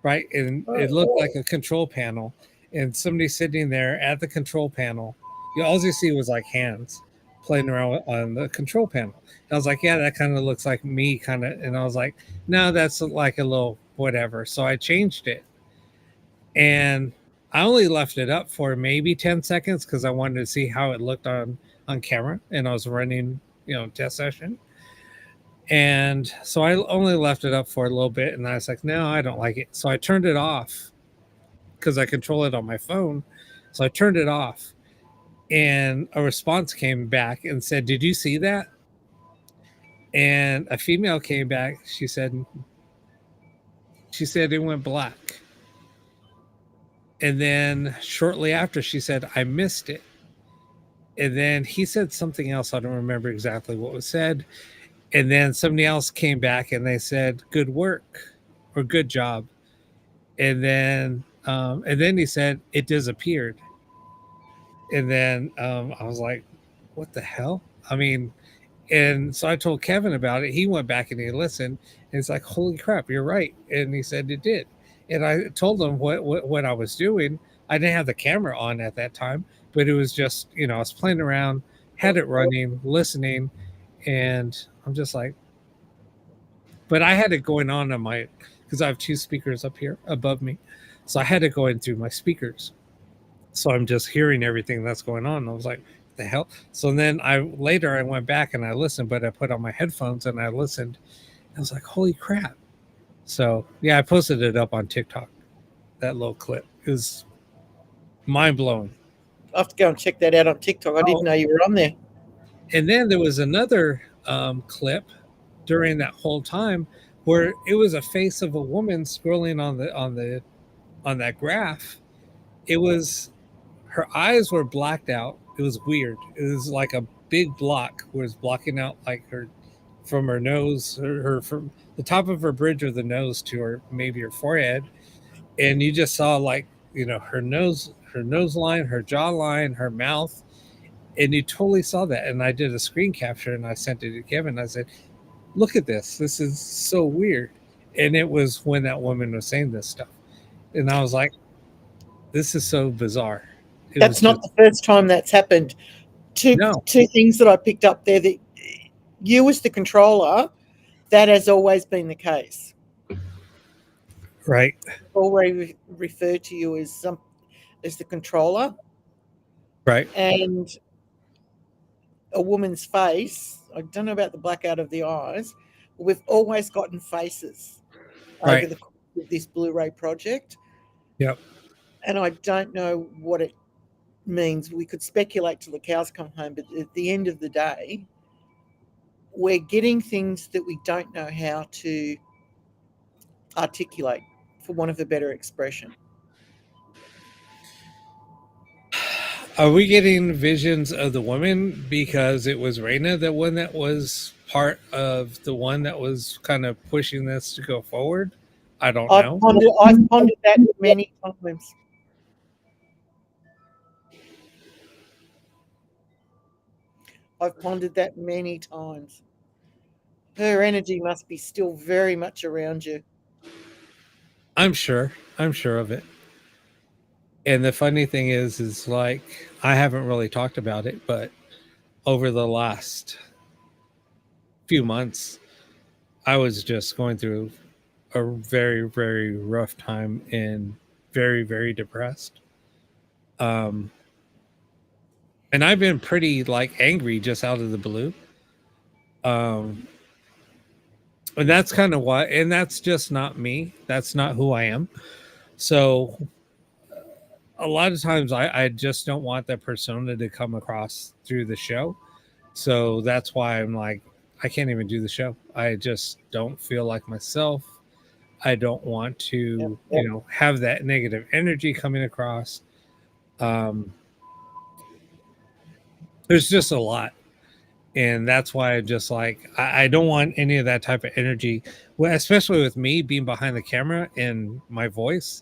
right? And it looked like a control panel, and somebody sitting there at the control panel. All you see was like hands playing around on the control panel. I was like, yeah, that kind of looks like me, kind of. And I was like, no, that's like a little whatever. So I changed it, and I only left it up for maybe 10 seconds because I wanted to see how it looked on camera, and I was running, test session. And so I only left it up for a little bit, and I was like, no, I don't like it. So I turned it off because I control it on my phone. So I turned it off, and a response came back and said, did you see that? And a female came back. She said it went black. And then shortly after, she said, I missed it. And then he said something else. I don't remember exactly what was said. And then somebody else came back and they said, good work or good job. And then he said it disappeared. And then I was like, what the hell? I mean, and so I told Kevin about it. He went back and he listened, and it's like, holy crap, you're right. And he said it did. And I told him what I was doing. I didn't have the camera on at that time, but it was just, I was playing around, had it running, listening, and I'm just like, but I had it going on my, because I have two speakers up here above me. So I had it going through my speakers. So I'm just hearing everything that's going on. And I was like, the hell? So then I went back and I listened, but I put on my headphones and I listened. I was like, holy crap. So yeah, I posted it up on TikTok, that little clip. It was mind blowing. I have to go and check that out on TikTok. I didn't know you were on there. And then there was another clip during that whole time where it was a face of a woman scrolling on that graph. It was, her eyes were blacked out. It was weird. It was like a big block was blocking out like her, from her nose, her from the top of her bridge of the nose to her, maybe her forehead. And you just saw like, her nose line, her jawline, her mouth. And you totally saw that. And I did a screen capture and I sent it to Kevin. I said, look at this. This is so weird. And it was when that woman was saying this stuff. And I was like, this is so bizarre. That's not the first time that's happened. Two things that I picked up there, that you as the controller, that has always been the case. Right. Already refer to you as the controller. Right. And a woman's face, I don't know about the blackout of the eyes, but we've always gotten faces over the course of this Blu-ray project. Yep. And I don't know what it means. We could speculate till the cows come home, but at the end of the day, we're getting things that we don't know how to articulate, for want of a better expression. Are we getting visions of the woman because it was Raina, the one that was part of the one that was kind of pushing this to go forward? I don't know. I've pondered that many times. I've pondered that many times. Her energy must be still very much around you. I'm sure of it. And the funny thing is like, I haven't really talked about it, but over the last few months, I was just going through a very, very rough time and very, very depressed. And I've been pretty like angry just out of the blue. And that's kind of why, and that's just not me. That's not who I am. So a lot of times I just don't want that persona to come across through the show. So that's why I'm like, I can't even do the show. I just don't feel like myself. I don't want to, have that negative energy coming across. There's just a lot. And that's why I'm just like, I don't want any of that type of energy, well, especially with me being behind the camera and my voice.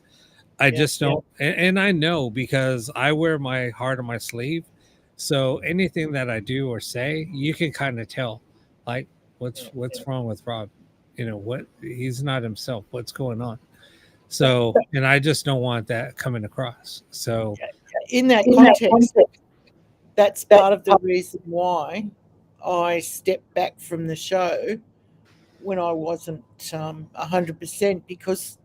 I Yeah, just yeah. don't, and I know because I wear my heart on my sleeve. So anything that I do or say, you can kind of tell, like what's wrong with Rob. You know what? He's not himself. What's going on? So, and I just don't want that coming across. So, In that context, that's part of the reason why I stepped back from the show when I wasn't 100%, because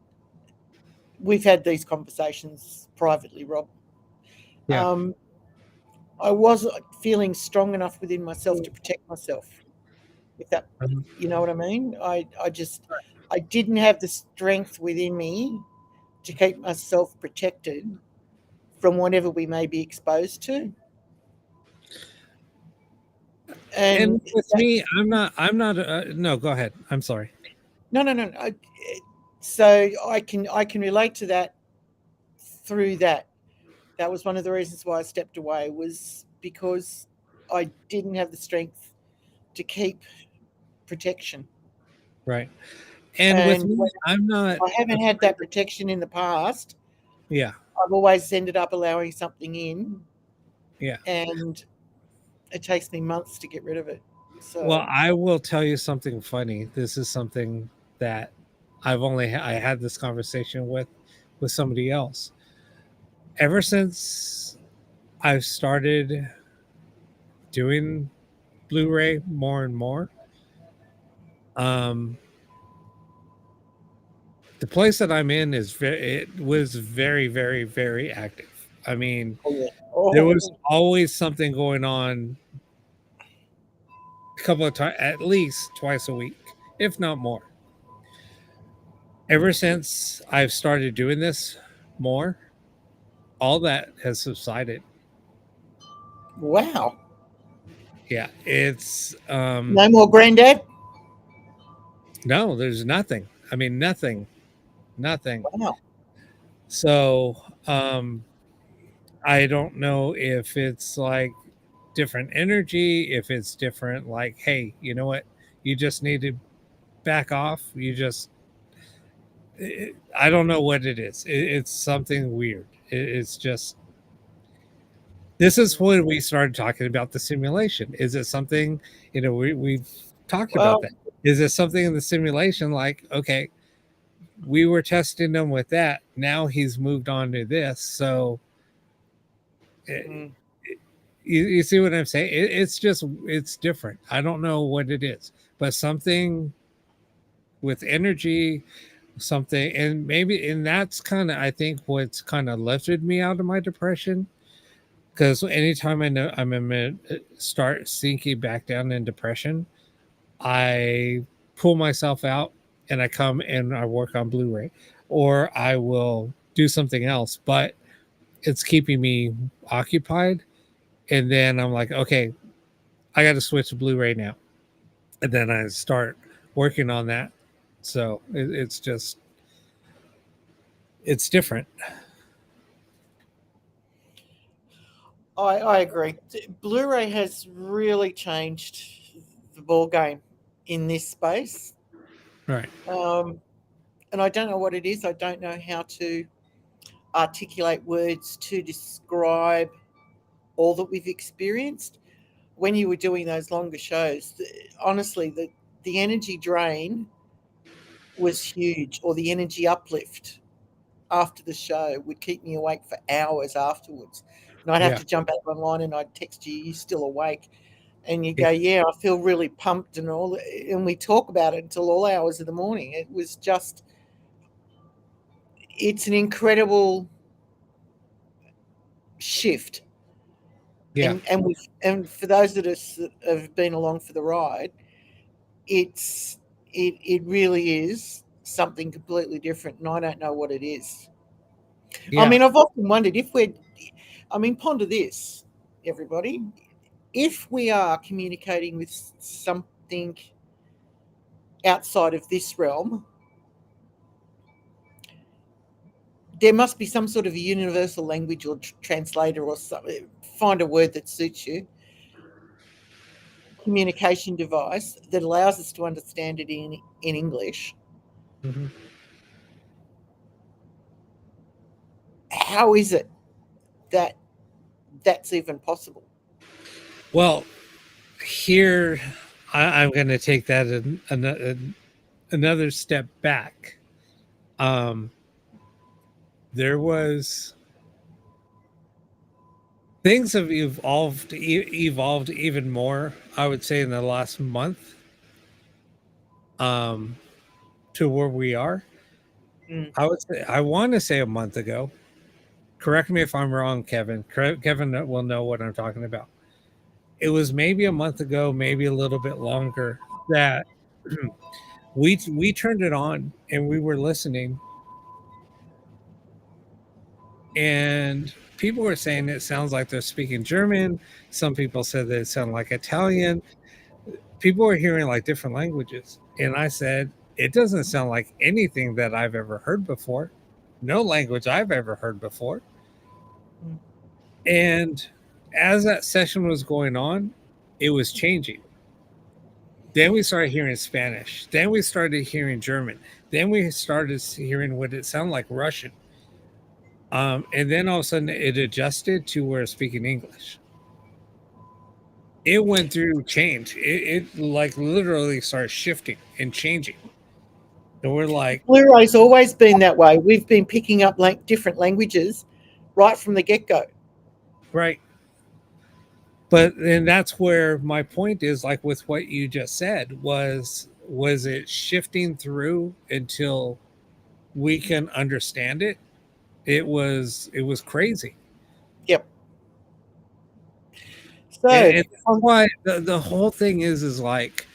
we've had these conversations privately, Rob. yeah, I wasn't feeling strong enough within myself to protect myself. If that, Mhm. you know what I mean? I didn't have the strength within me to keep myself protected from whatever we may be exposed to. And And with me, I'm not. No, go ahead. I'm sorry. no. So I can relate to that through that. That was one of the reasons why I stepped away, was because I didn't have the strength to keep protection. Right. And with And me, when I'm not. I haven't had that protection in the past, Yeah, I've always ended up allowing something in, yeah. and it takes me months to get rid of it. Well, So, I will tell you something funny. This is something that I had this conversation with somebody else. Ever since I've started doing Blu-ray more and more, um, the place that I'm in it was very, very, very active. I mean, oh yeah, there was oh always something going on a couple of times, at least twice a week, if not more. Ever since I've started doing this more, all that has subsided. wow, Yeah, it's no more granddad. no, there's nothing. I mean, nothing, nothing. Wow, So, I don't know if it's like different energy, if it's different, like, hey, you know what? You just need to back off. I don't know what it is. It's something weird. It's just, this is when we started talking about the simulation. Is it something, we've talked about well, that. Is it something in the simulation like, okay, we were testing him with that. Now he's moved on to this. So, eh, mm, you see what I'm saying? It's just, it's different. I don't know what it is, but something with energy, something, and maybe, and that's kind of, I think, what's kind of lifted me out of my depression. Because anytime I know I'm in start sinking back down in depression, I pull myself out and I come and I work on Blu-ray, or I will do something else, but it's keeping me occupied. And then I'm like, okay, I got to switch to Blu-ray now, and then I start working on that. So it's just, it's different. I agree. Blu-ray has really changed the ball game in this space, Right. and I don't know what it is. I don't know how to articulate words to describe all that we've experienced. When you were doing those longer shows, honestly, the energy drain was huge, or the energy uplift after the show would keep me awake for hours afterwards. And I'd have Yeah. to jump out online and I'd text you, "You still awake?" And you Yeah. go, "Yeah, I feel really pumped," and all. And we talk about it until all hours of the morning. It was just, it's an incredible shift. Yeah. And for those that have been along for the ride, it really is something completely different, and I don't know what it is. I Yeah. mean, I've often wondered if we're, I mean, ponder this, everybody. If we are communicating with something outside of this realm, there must be some sort of a universal language or translator or something. Find a word that suits you. Communication device that allows us to understand it in English. Hmm. how is it that that's even possible? Well, here I'm going to take that another step back. There was things have evolved even more, I would say, in the last month, to where we are. I want to say a month ago. Correct me if I'm wrong, Kevin. Kevin will know what I'm talking about. It was maybe a month ago, maybe a little bit longer, that we turned it on and we were listening, and people were saying it sounds like they're speaking German. Some people said that it sounded like Italian. People were hearing like different languages, and I said it doesn't sound like anything that I've ever heard before. No language I've ever heard before. And as that session was going on, it was changing. Then we started hearing Spanish. Then we started hearing German. Then we started hearing what it sounded like Russian. And then all of a sudden it adjusted to where speaking English. It went through change. It like literally started shifting and changing. And we're like, Blu-ray's always been that way. We've been picking up different languages right from the get-go. right. But and that's where my point is, like with what you just said, was it shifting through until we can understand it? It was crazy. Yep. So And that's why the whole thing is like,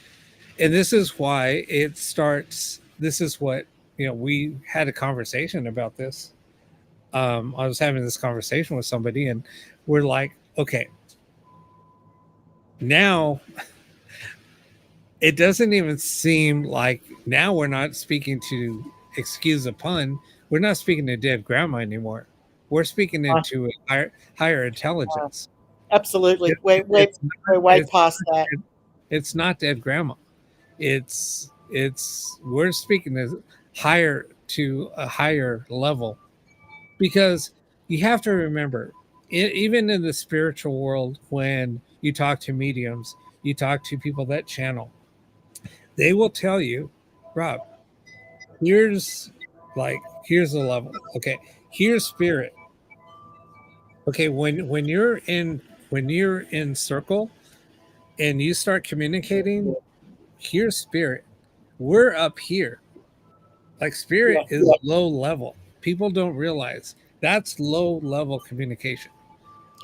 and this is why it starts. This is what, we had a conversation about this. I was having this conversation with somebody, and we're like, okay, now it doesn't even seem like now we're not speaking to, excuse the pun, we're not speaking to dead grandma anymore. We're speaking into a higher intelligence. Absolutely. We're way past that. It's not dead grandma. We're speaking to a higher level, because you have to remember, even in the spiritual world, when you talk to mediums, you talk to people that channel, they will tell you, Rob, here's the level. Okay, here's spirit. Okay, when you're in circle and you start communicating, here's spirit. We're up here. Like spirit is low level. People don't realize that's low level communication.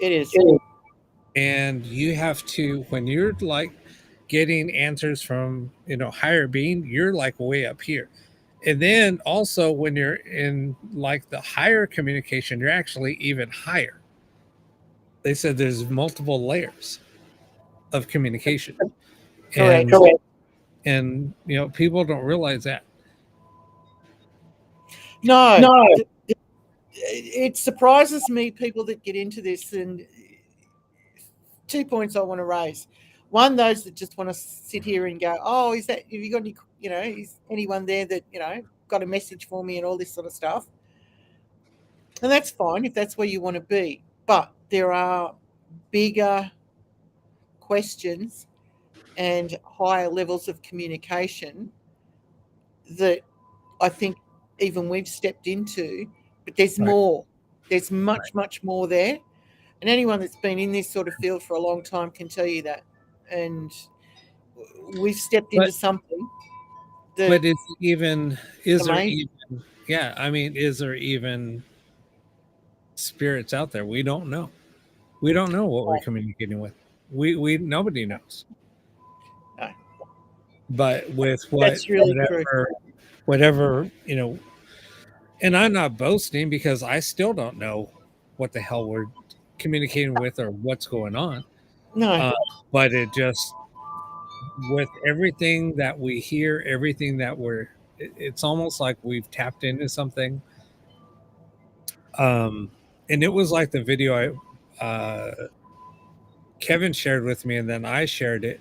It is. And you have to, when you're like getting answers from, higher being, you're like way up here. And then also when you're in like the higher communication, you're actually even higher. They said there's multiple layers of communication. Correct. And people don't realize that. No. It surprises me, people that get into this, and 2 points I want to raise. One, those that just want to sit here and go, oh, have you got any, is anyone there that, got a message for me and all this sort of stuff? And that's fine if that's where you want to be. But there are bigger questions and higher levels of communication that I think even we've stepped into, but there's more. There's much more there. And anyone that's been in this sort of field for a long time can tell you that. And we've stepped into something. But is there even spirits out there? We don't know. We don't know what we're communicating with. We nobody knows. No. But with That's really whatever, and I'm not boasting, because I still don't know what the hell we're communicating with or what's going on. No. But it just, with everything that we hear, everything that it's almost like we've tapped into something. And it was like the video Kevin shared with me, and then I shared it.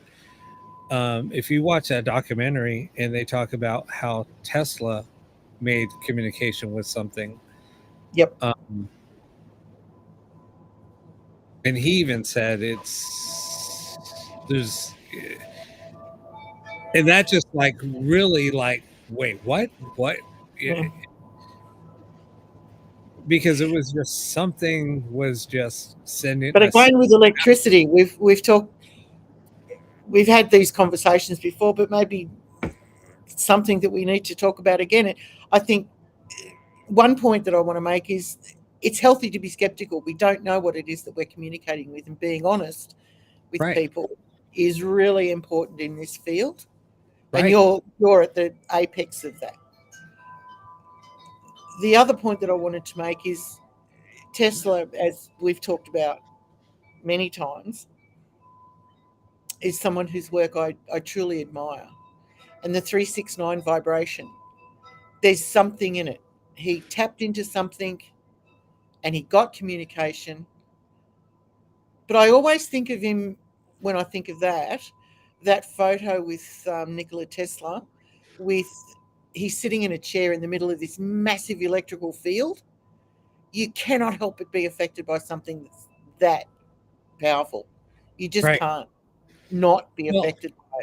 If you watch that documentary, and they talk about how Tesla made communication with something. Yep. And he even said there's, and that just like really like, wait, what? Yeah, Mm. because it was just something was just sending But us. again, with electricity, we've had these conversations before, but maybe something that we need to talk about again. I think one point that I want to make is it's healthy to be skeptical. We don't know what it is that we're communicating with, and being honest with Right, people is really important in this field. And right. you're at the apex of that. The other point that I wanted to make is Tesla, as we've talked about many times, is someone whose work I truly admire. And the 369 vibration, there's something in it. He tapped into something and he got communication. But I always think of him, when I think of that photo with Nikola Tesla, with he's sitting in a chair in the middle of this massive electrical field. You cannot help but be affected by something that's that powerful. You just Right. can't not be Well, affected by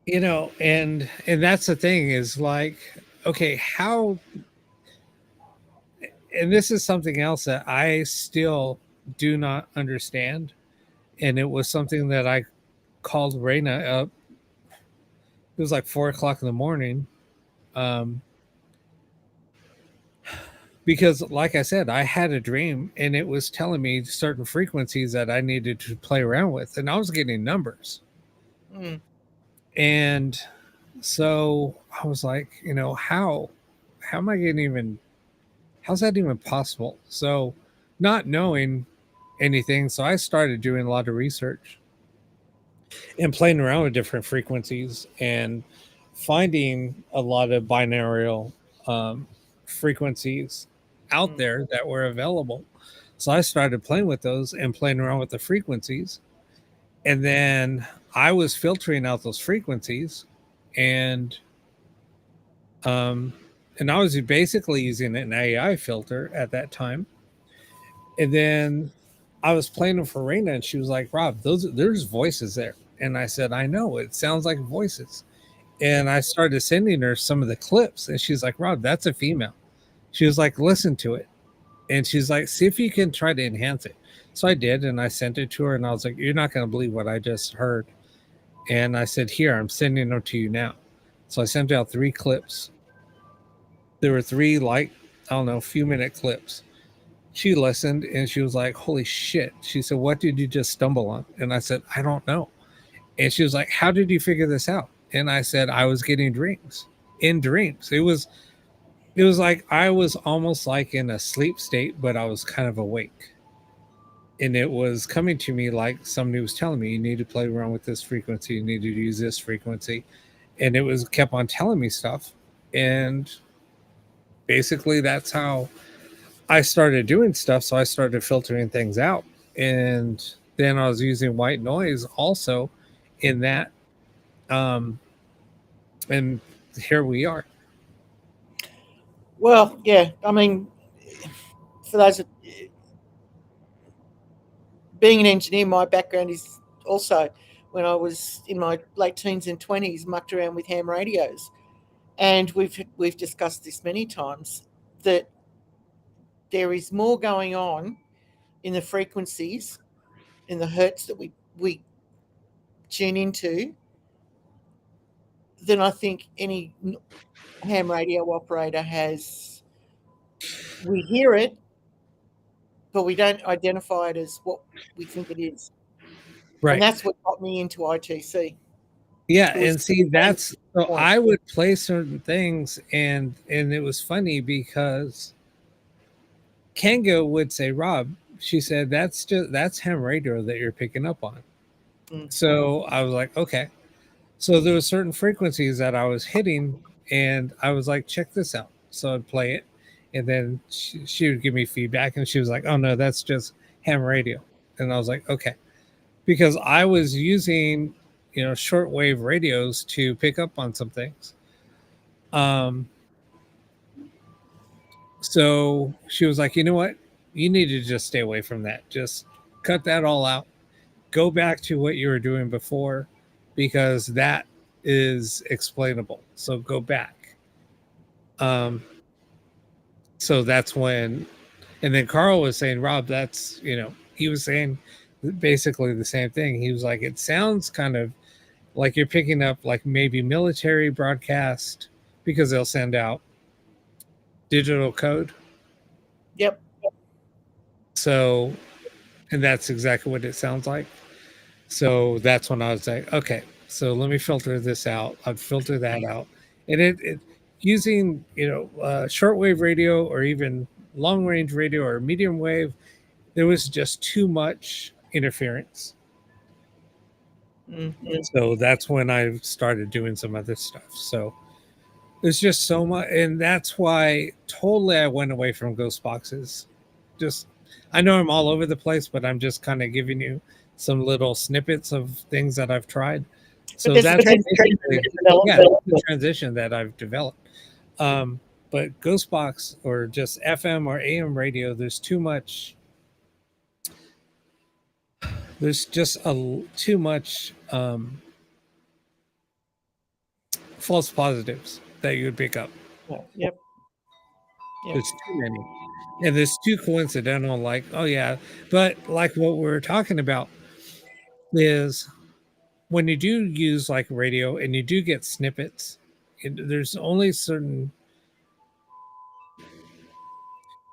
it. and that's the thing is like, okay, how, and this is something else that I still do not understand. And it was something that I called Raina up. It was like 4 o'clock in the morning. Um, because like I said, I had a dream and it was telling me certain frequencies that I needed to play around with, and I was getting numbers. Mm. And so I was like, how am I getting even, how's that even possible? So not knowing anything, so I started doing a lot of research and playing around with different frequencies and finding a lot of binaural frequencies out there that were available. So I started playing with those and playing around with the frequencies. And then I was filtering out those frequencies, and um, and I was basically using an AI filter at that time. And then I was playing with Farina, and she was like, "Rob, there's voices there." And I said, "I know, it sounds like voices." And I started sending her some of the clips, and she's like, "Rob, that's a female." She was like, "Listen to it," and she's like, "See if you can try to enhance it." So I did, and I sent it to her, and I was like, "You're not going to believe what I just heard." And I said, "Here, I'm sending them to you now." So I sent out 3 clips. There were three, like, I don't know, few-minute clips. She listened and she was like, "Holy shit." She said, "What did you just stumble on?" And I said, "I don't know." And she was like, "How did you figure this out?" And I said, "I was getting dreams." In dreams. It was like I was almost like in a sleep state, but I was kind of awake. And it was coming to me like somebody was telling me, "You need to play around with this frequency, you need to use this frequency." And it was kept on telling me stuff. And basically that's how I started doing stuff. So I started filtering things out. And then I was using white noise also in that. Um, and here we are. Well, yeah. I mean, for those that, being an engineer, my background is also when I was in my late teens and 20s, mucked around with ham radios, and we've discussed this many times that there is more going on in the frequencies, in the hertz that we tune into, than I think any ham radio operator has. We hear it, but we don't identify it as what we think it is. And Right. that's what got me into ITC. Yeah. It was And see, that's so point. I would play certain things, and it was funny because Kango would say, "Rob," she said, that's ham radio that you're picking up on." Mm. So I was like, okay. So there were certain frequencies that I was hitting, and I was like, check this out. So I'd play it, and then she would give me feedback, and she was like, "Oh no, that's just ham radio." And I was like, okay, because I was using, shortwave radios to pick up on some things. Um, so she was like, "You know what? you need to just stay away from that. Just cut that all out. Go back to what you were doing before, because that is explainable. So go back. So that's when, and then Carl was saying, Rob, that's, he was saying basically the same thing. He was like, it sounds kind of like you're picking up like maybe military broadcast, because they'll send out digital code. Yep. So, and that's exactly what it sounds like. So that's when I was like, okay, so let me filter this out. I'd filter that out. And it using, shortwave radio or even long range radio or medium wave, there was just too much interference. Mm-hmm. So that's when I started doing some other stuff. So there's just so much, and that's why totally I went away from ghost boxes. Just, I know I'm all over the place, but I'm just kind of giving you some little snippets of things that I've tried. So that's the transition that I've developed. But ghost box or just FM or AM radio, there's too much. There's just too much false positives that you would pick up. Yep. There's too many. And there's too coincidental, like, oh yeah. But like what we're talking about is when you do use like radio and you do get snippets, there's only certain,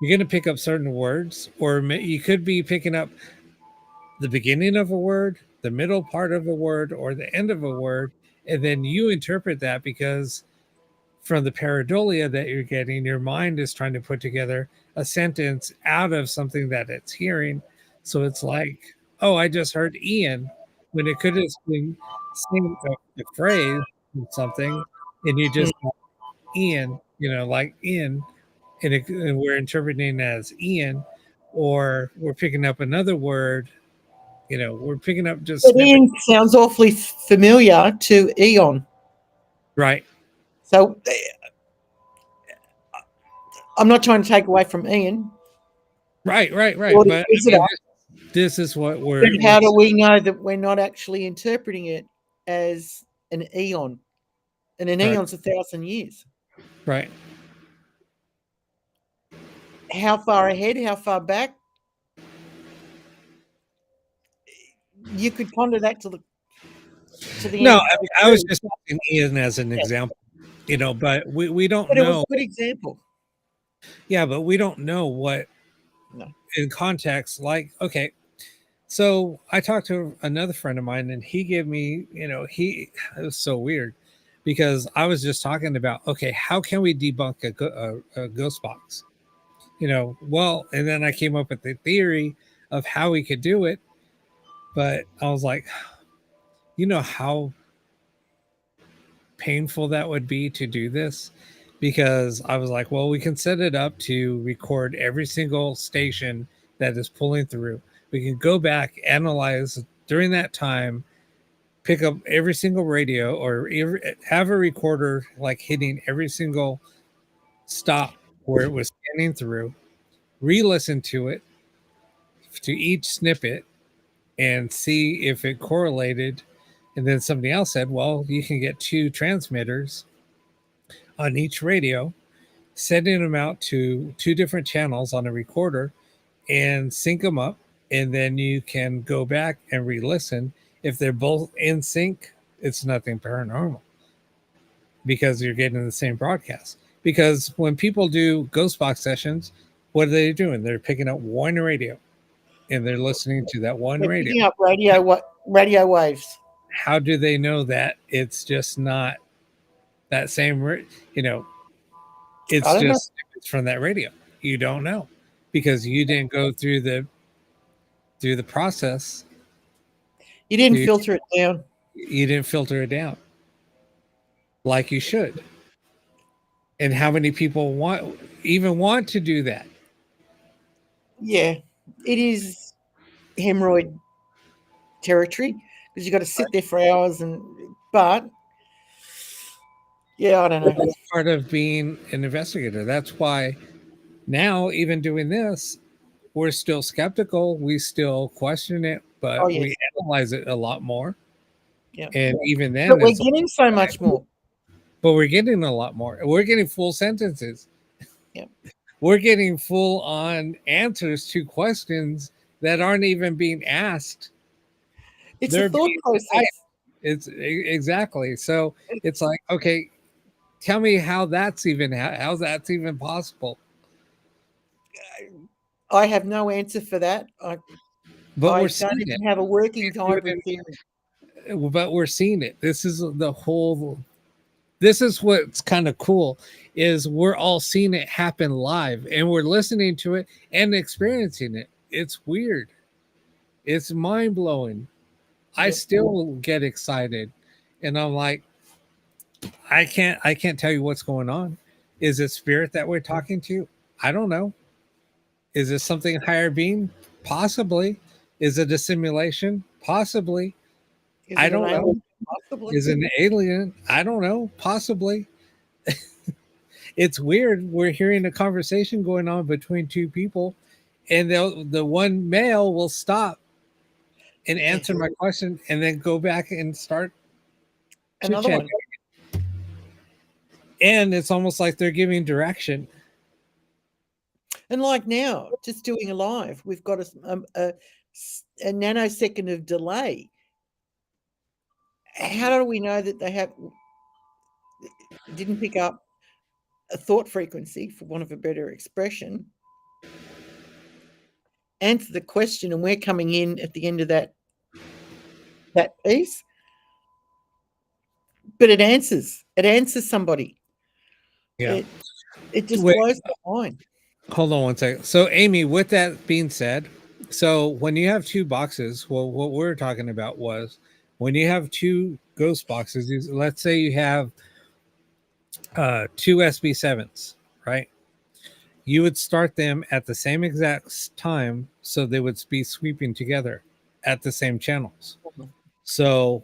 you're going to pick up certain words, or you could be picking up the beginning of a word, the middle part of a word, or the end of a word. And then you interpret that because from the pareidolia that you're getting, your mind is trying to put together a sentence out of something that it's hearing. So it's like, oh, I just heard Ian, when it could have been saying a phrase or something, and you just Ian, like in, and we're interpreting as Ian, or we're picking up another word. We're picking up just. But Ian sounds awfully familiar to Eon. Right. So I'm not trying to take away from Ian. Right. But this is what we're. But how do we know that we're not actually interpreting it as an eon? And an eon's 1,000 years. Right. How far ahead? How far back? You could ponder that to the no, I was just using Ian as an example, but we don't know. It was a good example. Yeah, but we don't know what in context. Like, okay, so I talked to another friend of mine, and he gave me, it was so weird because I was just talking about, okay, how can we debunk a ghost box? Well, and then I came up with the theory of how we could do it, but I was like, how painful that would be to do this, because I was like, well, we can set it up to record every single station that is pulling through. We can go back, analyze during that time, pick up every single radio, or have a recorder like hitting every single stop where it was scanning through, re-listen to it, to each snippet, and see if it correlated. And then somebody else said, well, you can get 2 transmitters on each radio, sending them out to 2 different channels on a recorder and sync them up. And then you can go back and re-listen. If they're both in sync, it's nothing paranormal because you're getting the same broadcast. Because when people do ghost box sessions, what are they doing? They're picking up one radio and they're listening to that one radio. Picking up radio waves. How do they know that it's just not that same, it's just it's from that radio? You don't know because you didn't go through the process. You didn't filter it down. You didn't filter it down like you should. And how many people want to do that? Yeah, it is hemorrhoid territory because you got to sit there for hours. But yeah, I don't know. That's part of being an investigator. That's why now, even doing this, we're still skeptical. We still question it, but Oh, yes. we analyze it a lot more. Yeah. And even then, But we're it's, getting so much more. but we're getting a lot more. We're getting full sentences. Yeah. We're getting full on answers to questions that aren't even being asked. It's They're a thought being process. typed. It's exactly. So it's like, okay, tell me how that's even how's that's even possible. I have no answer for that. But I we're don't seeing even it. have a working See what I hybrid mean? theory. But we're seeing it. This is the whole. This is what's kind of cool is we're all seeing it happen live and we're listening to it and experiencing it. It's weird. It's mind blowing. I Yep. still get excited, and I'm like, I can't tell you what's going on. Is it spirit that we're talking to? I don't know. Is it something higher being? Possibly. Is it a simulation? Possibly. Is I it an don't know. alien? Possibly. Is it an alien? I don't know. Possibly. It's weird. We're hearing a conversation going on between two people, and the one male will stop and answer my question and then go back and start chit Another chatting. one. And it's almost like they're giving direction. And like now, just doing a live, we've got a nanosecond of delay. How do we know that they didn't pick up a thought frequency, for want of a better expression? Answer the question, and we're coming in at the end of that piece. But it answers somebody. Yeah. It just Wait. blows my mind. Hold on one second. So, Amy, with that being said, so when you have two boxes, well, what we're talking about was when you have two ghost boxes, let's say you have two SB7s, right? You would start them at the same exact time, so they would be sweeping together at the same channels. So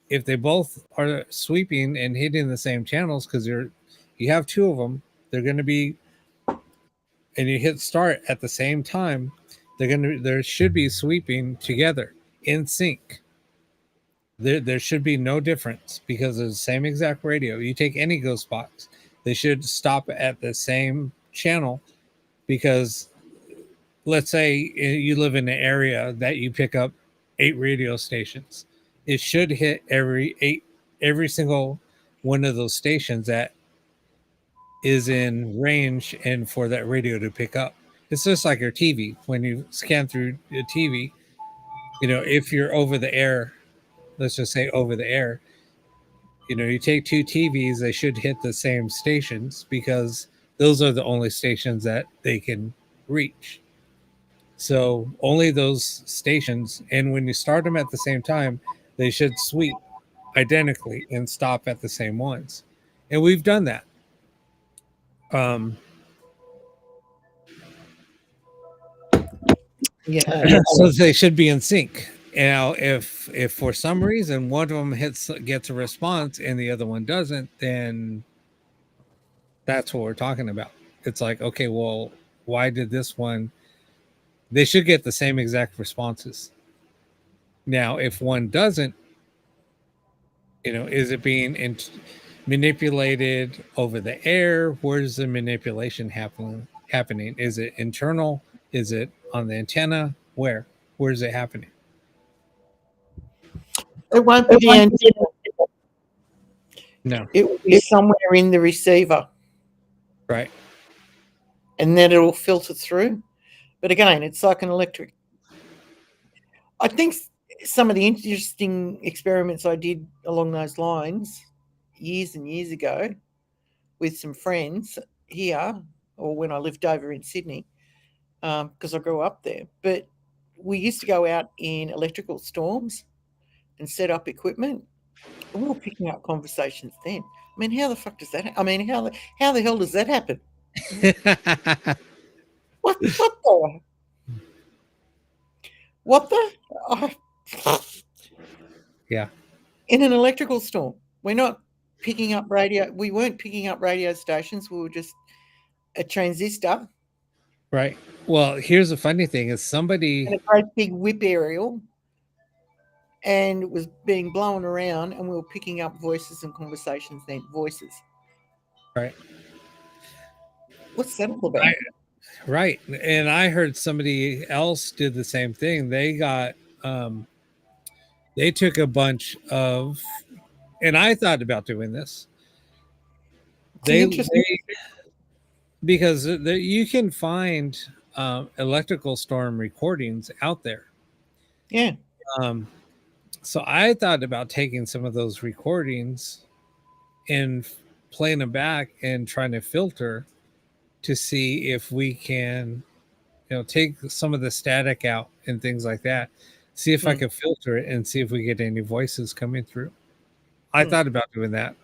if they both are sweeping and hitting the same channels, because you have two of them, they're going to be, and you hit start at the same time, there should be sweeping together in sync. There should be no difference because it's the same exact radio. You take any ghost box, they should stop at the same channel, because let's say you live in an area that you pick up 8 radio stations. It should hit every single one of those stations that is in range and for that radio to pick up. It's just like your TV. When you scan through a TV, if you're over the air, let's just say over the air, you take two TVs, they should hit the same stations because those are the only stations that they can reach. So only those stations, and when you start them at the same time, they should sweep identically and stop at the same ones. And we've done that. Yeah. So they should be in sync. Now, if for some reason one of them gets a response and the other one doesn't, then that's what we're talking about. It's like, okay, well, why did this one? They should get the same exact responses. Now, if one doesn't, is it being manipulated over the air? Where's the manipulation happening? Is it internal? Is it on the antenna? Where's it happening? It won't be the antenna. No. It will be somewhere in the receiver. Right. And then it'll filter through. But again, it's like an electric. I think some of the interesting experiments I did along those lines years and years ago with some friends here, or when I lived over in Sydney, because I grew up there. But we used to go out in electrical storms and set up equipment. And we were picking up conversations then. I mean, how the fuck does that? I mean, how the hell does that happen? What the? What the? Yeah. In an electrical storm, we're not picking up radio. We weren't picking up radio stations. We were just a transistor Right. Well, here's the funny thing: is and somebody a great big whip aerial, and it was being blown around, and we were picking up voices and conversations. Then voices. right, What's that all about? I, right, and I heard somebody else did the same thing. Um, they took a bunch of, and I thought about doing this. It's an interesting. They because you can find electrical storm recordings out there. Yeah. Um, so I thought about taking some of those recordings and playing them back and trying to filter to see if we can, take some of the static out and things like that. See if I Hmm. could filter it and see if we get any voices coming through. I Hmm. thought about doing that.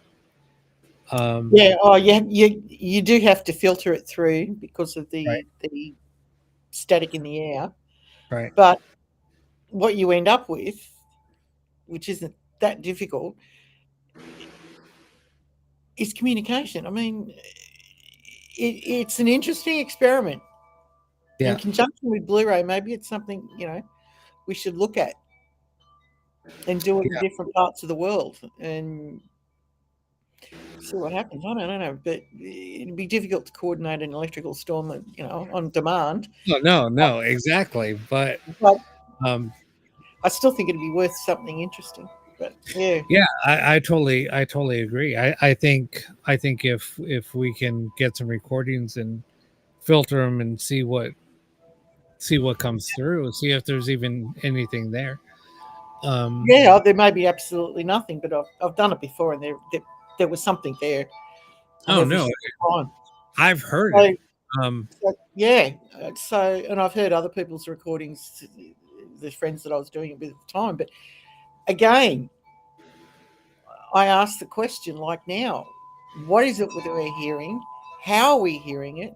Yeah. Oh, yeah. You do have to filter it through because of Right, the static in the air. right. But what you end up with, which isn't that difficult, is communication. I mean, it's an interesting experiment in Yeah, conjunction with Blu-ray. Maybe it's something we should look at and do it in yeah. different parts of the world and see what happens. I don't know, but it'd be difficult to coordinate an electrical storm, on demand. No, exactly. But But um, I still think it'd be worth something interesting. But yeah, yeah, I totally agree. I think if we can get some recordings and filter them and see what comes through, see if there's even anything there. yeah, there may be absolutely nothing, but I've done it before, and there was something there on Oh every no, single time. I've heard it. So, Um, yeah, and I've heard other people's recordings, the friends that I was doing it with at the time. But again, I asked the question like now, what is it that we're hearing? How are we hearing it?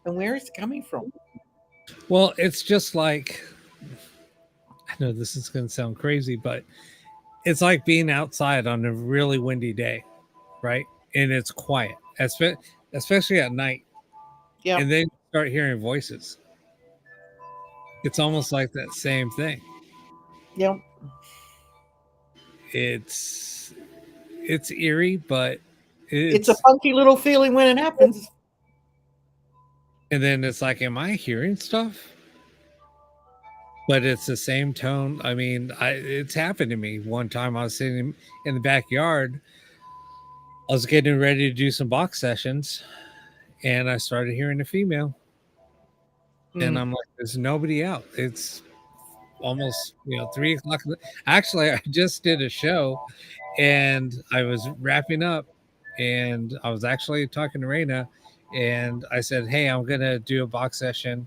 And where is it coming from? well, it's just like, I know this is going to sound crazy, but it's like being outside on a really windy day, right? And it's quiet, especially at night, Yeah, and then you start hearing voices. It's almost like that same thing. yeah. It's it's eerie, but It's a it's funky little feeling when it happens. and then it's like, am I hearing stuff? But it's the same tone. I mean, it's happened to me one time. I was sitting in the backyard. I was getting ready to do some box sessions, and I started hearing a female. And Mm. I'm like, there's nobody out. It's almost 3 o'clock. Actually, I just did a show, and I was wrapping up, and I was actually talking to Raina, and I said, "Hey, I'm gonna do a box session.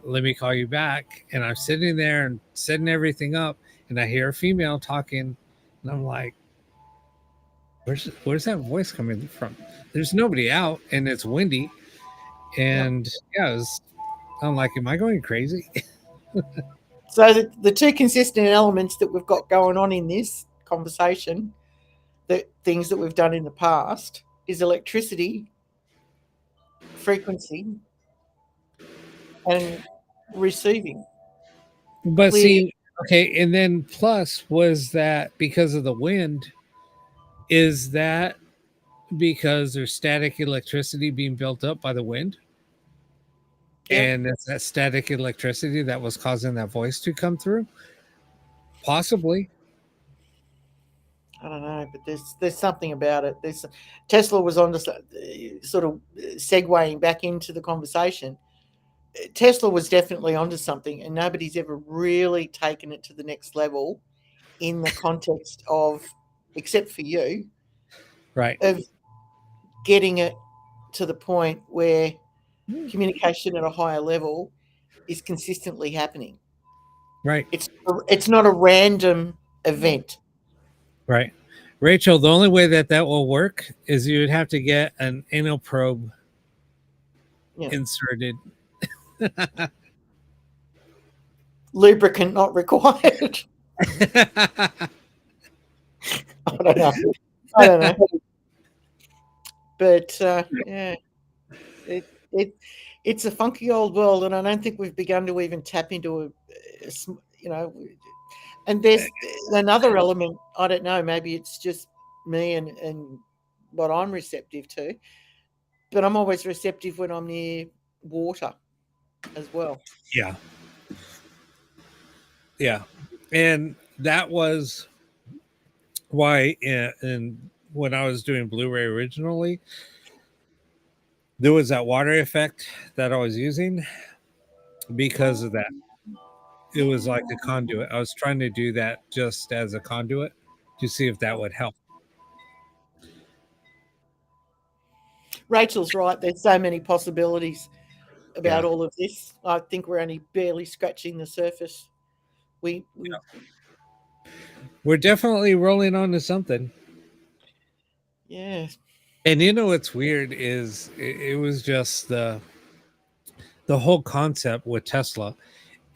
Let me call you back." And I'm sitting there and setting everything up, and I hear a female talking, and I'm like, "Where's that voice coming from?" There's nobody out, and it's windy, Yep. and yeah, I'm like, "Am I going crazy?" So the two consistent elements that we've got going on in this conversation, the things that we've done in the past, is electricity, frequency, and receiving But clear. see, okay, and then plus was that because of the wind? Is that because there's static electricity being built up by the wind? Yep. And it's that static electricity that was causing that voice to come through? Possibly. I don't know, but there's something about it. There's Tesla was on this sort of segueing back into the conversation. Tesla was definitely onto something, and nobody's ever really taken it to the next level in the context of, except for you, Right. of getting it to the point where communication at a higher level is consistently happening. Right. It's not a random event. Right. Rachel, the only way that will work is you would have to get an anal probe Yeah. inserted. Lubricant not required. I don't know. I don't know. But yeah, it it's a funky old world, and I don't think we've begun to even tap into and there's another element. I don't know, maybe it's just me and what I'm receptive to, but I'm always receptive when I'm near water as well. Yeah. Yeah. And that was why when I was doing Blu-ray originally, there was that water effect that I was using because of that. It was like a conduit. I was trying to do that just as a conduit to see if that would help. Rachel's right. There's so many possibilities about Yeah. all of this. I think we're only barely scratching the surface. We're definitely rolling on to something. Yeah. And you know what's weird is it was just the whole concept with Tesla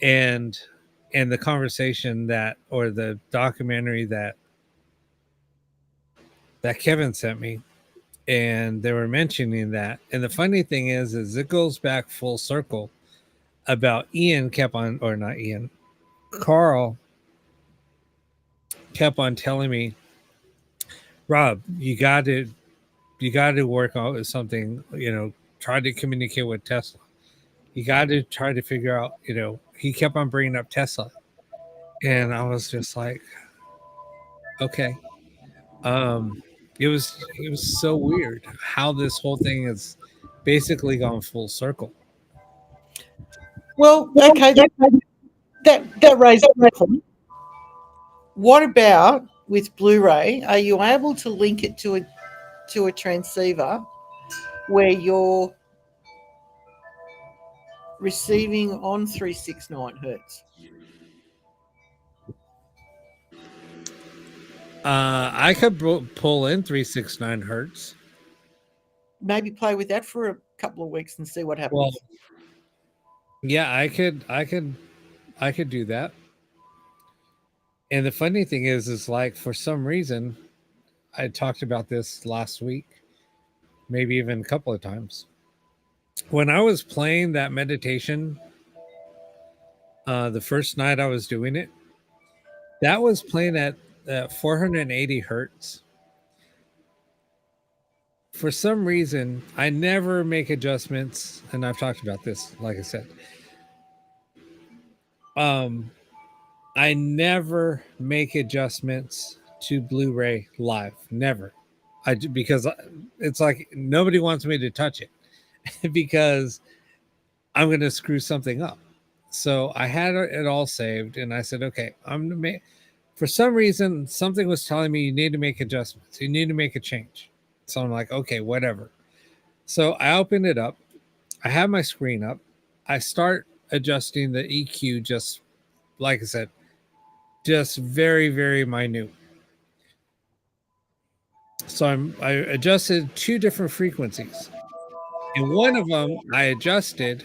and the conversation that, or the documentary that Kevin sent me, and they were mentioning that. And the funny thing is it goes back full circle about Ian kept on, or not Ian, Carl kept on telling me, Rob, you got to work out with something, try to communicate with Tesla. You got to try to figure out, he kept on bringing up Tesla. And I was just like, okay. It was so weird how this whole thing has basically gone full circle. Well, okay, that raises a question. What about with Blu-ray? Are you able to link it to a transceiver where you're receiving on 369 hertz? I could pull in 369 hertz. Maybe play with that for a couple of weeks and see what happens. Well, yeah, I could do that. And the funny thing is like, for some reason, I talked about this last week, maybe even a couple of times. When I was playing that meditation, the first night I was doing it, that was playing at 480 hertz. For some reason, I never make adjustments, and I've talked about this, like I said. I never make adjustments to Blu-ray live. Never. Because it's like nobody wants me to touch it because I'm going to screw something up. So I had it all saved, and I said, okay, I'm going to make. For some reason, something was telling me you need to make adjustments. You need to make a change. So I'm like, okay, whatever. So I opened it up. I have my screen up. I start adjusting the EQ, just like I said, just very, very minute. So I adjusted 2 different frequencies. And one of them I adjusted,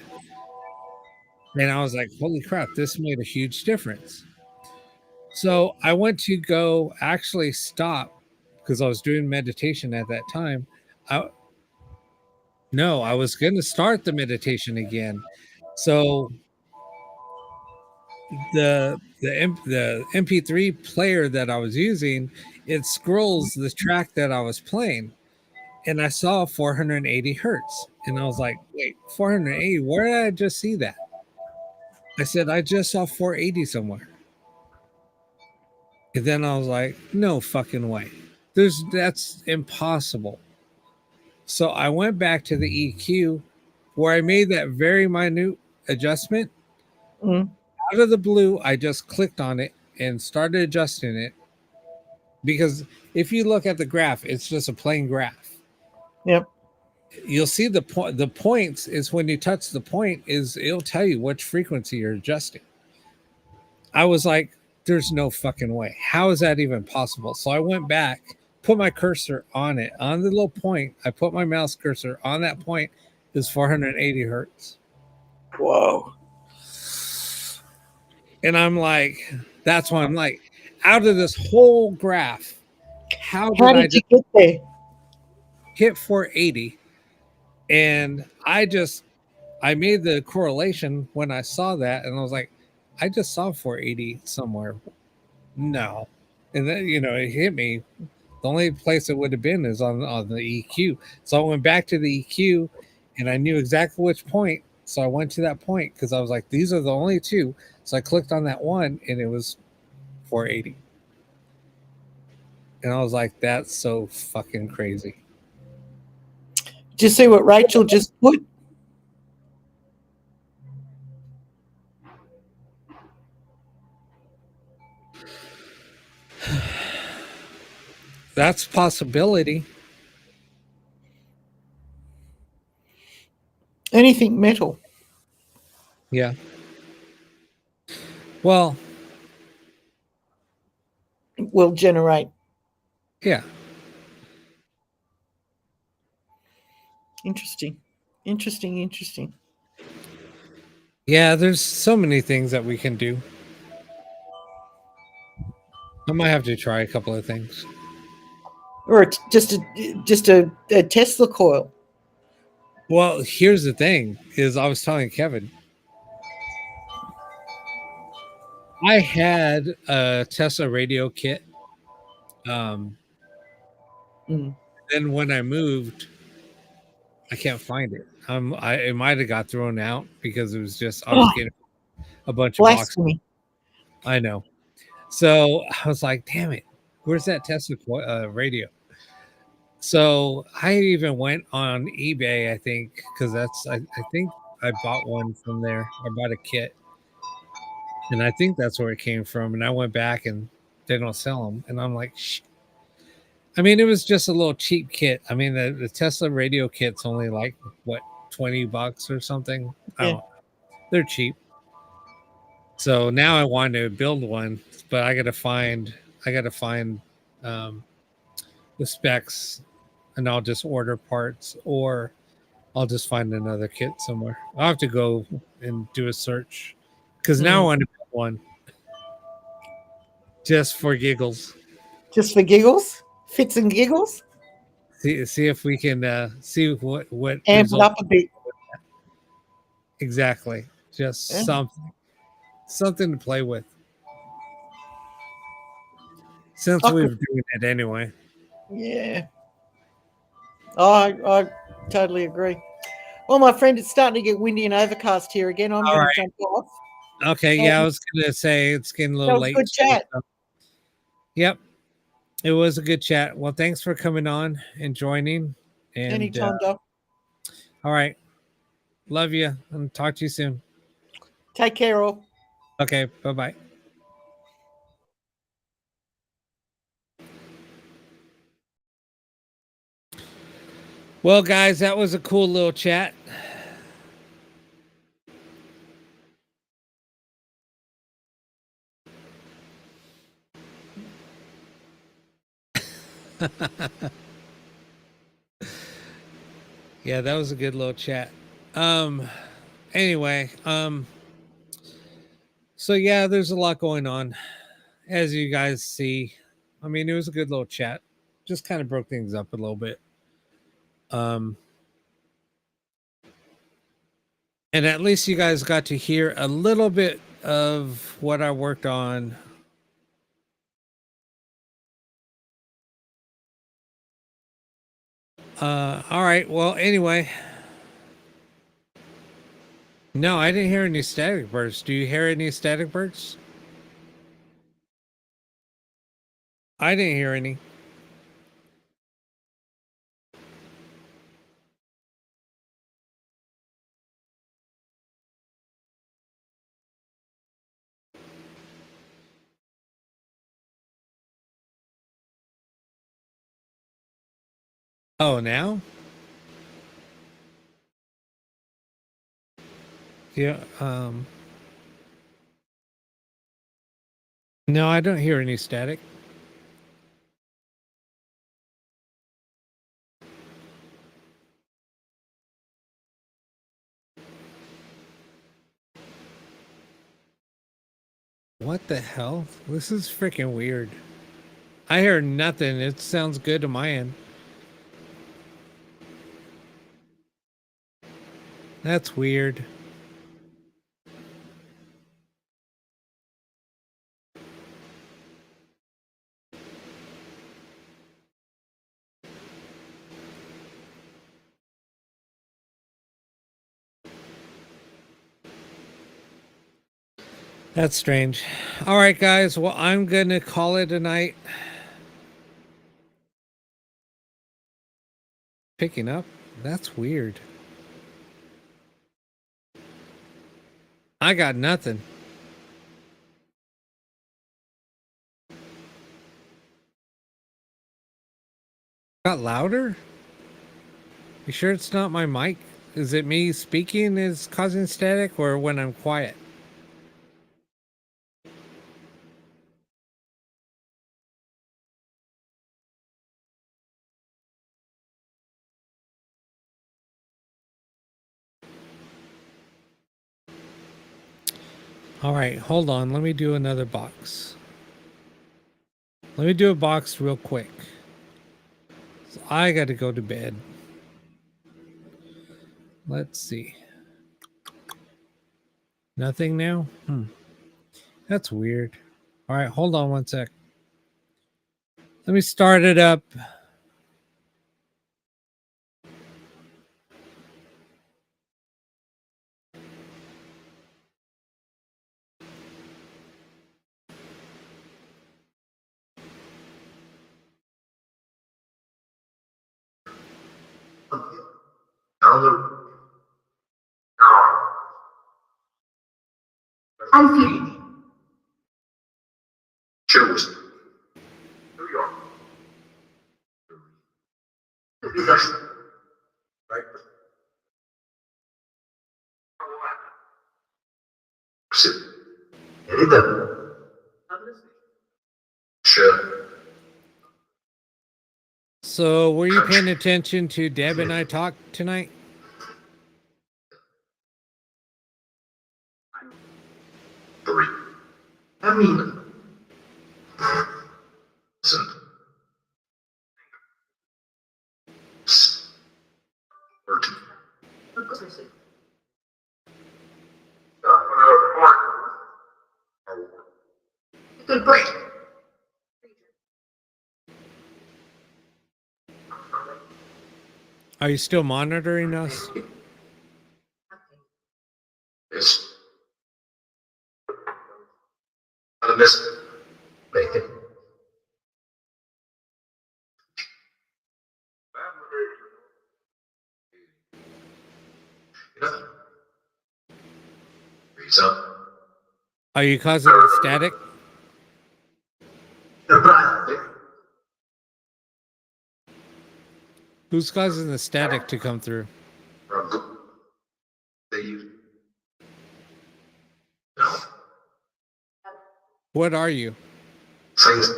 and I was like, holy crap, this made a huge difference. So I went to go actually stop because I was doing meditation at that time. I was going to start the meditation again. So the MP3 player that I was using, it scrolls the track that I was playing, and I saw 480 hertz, and I was like, wait, 480? Where did I just see that? I said, I just saw 480 somewhere. And then I was like, no fucking way. That's impossible. So I went back to the EQ where I made that very minute adjustment. Out of the blue, I just clicked on it and started adjusting it. Because if you look at the graph, it's just a plain graph. Yep. You'll see the points is when you touch the point, it'll tell you which frequency you're adjusting. I was like, there's no fucking way. How is that even possible? So I went back, put my cursor on it, on the little point. I put my mouse cursor on that point. Is 480 hertz. Whoa. And I'm like, that's why I'm like, out of this whole graph, how did you get there? Hit 480? And I just I made the correlation when I saw that, and I was like, I just saw 480 somewhere. No, and then it hit me. The only place it would have been is on the EQ. So I went back to the EQ, and I knew exactly which point. So I went to that point because I was like, these are the only two. So I clicked on that one, and it was 480. And I was like, that's so fucking crazy. Did you see what Rachel just put? That's a possibility. Anything metal Yeah. Well, will generate. yeah. Interesting. Yeah, there's so many things that we can do. I might have to try a couple of things. Or just a Tesla coil. Well, here's the thing: is I was telling Kevin, I had a Tesla radio kit. Then when I moved, I can't find it. It might have got thrown out because it was just I was getting a bunch of boxes. Blasphemy. I know. So I was like, damn it, where's that Tesla radio? So I even went on eBay, I think, because I think I bought one from there. I bought a kit, and I think that's where it came from. And I went back, and they don't sell them. And I'm like, shh. I mean, it was just a little cheap kit. I mean, the Tesla radio kit's only like what, $20 or something. Yeah. They're cheap. So now I want to build one, but I got to find the specs, and I'll just order parts, or I'll just find another kit somewhere. I'll have to go and do a search because now I want to build one just for giggles. Just for giggles, fits and giggles. See if we can see what Amp it up a bit. Exactly. Just something to play with. Since we're doing it anyway. Yeah. I totally agree. Well, my friend, it's starting to get windy and overcast here again. I'm going to jump off. Okay, yeah, I was going to say it's getting a little late. Good chat. Yep. It was a good chat. Well, thanks for coming on and joining. And anytime, Doc. All right. Love you, and talk to you soon. Take care, all. Okay, bye-bye. Well, guys, that was a cool little chat. Yeah, that was a good little chat. Anyway, so yeah, there's a lot going on, as you guys see. I mean, it was a good little chat. Just kind of broke things up a little bit. And at least you guys got to hear a little bit of what I worked on. All right. Well, anyway. No, I didn't hear any static bursts. Do you hear any static bursts? I didn't hear any. Oh, now? Yeah. No, I don't hear any static. What the hell? This is freaking weird. I hear nothing. It sounds good to my end. That's weird. That's strange. All right, guys. Well, I'm going to call it a night. Picking up? That's weird. I got nothing. Got louder? You sure it's not my mic? Is it me speaking is causing static or when I'm quiet? All right, hold on. Let me do another box. Let me do a box real quick. So I got to go to bed. Let's see. Nothing now? That's weird. All right, hold on one sec. Let me start it up. I'm feeling. Choose. New York. Right. Sit. Anything. Sure. So, were you paying attention to Deb and I talk tonight? Three. I mean. Listen. Thirteen. Good break. Are you still monitoring us? Yes. Out of this. Bacon. Nothing. Freeze up. Are you causing the static? Who's causing the static to come through? They use. No. What are you? Things.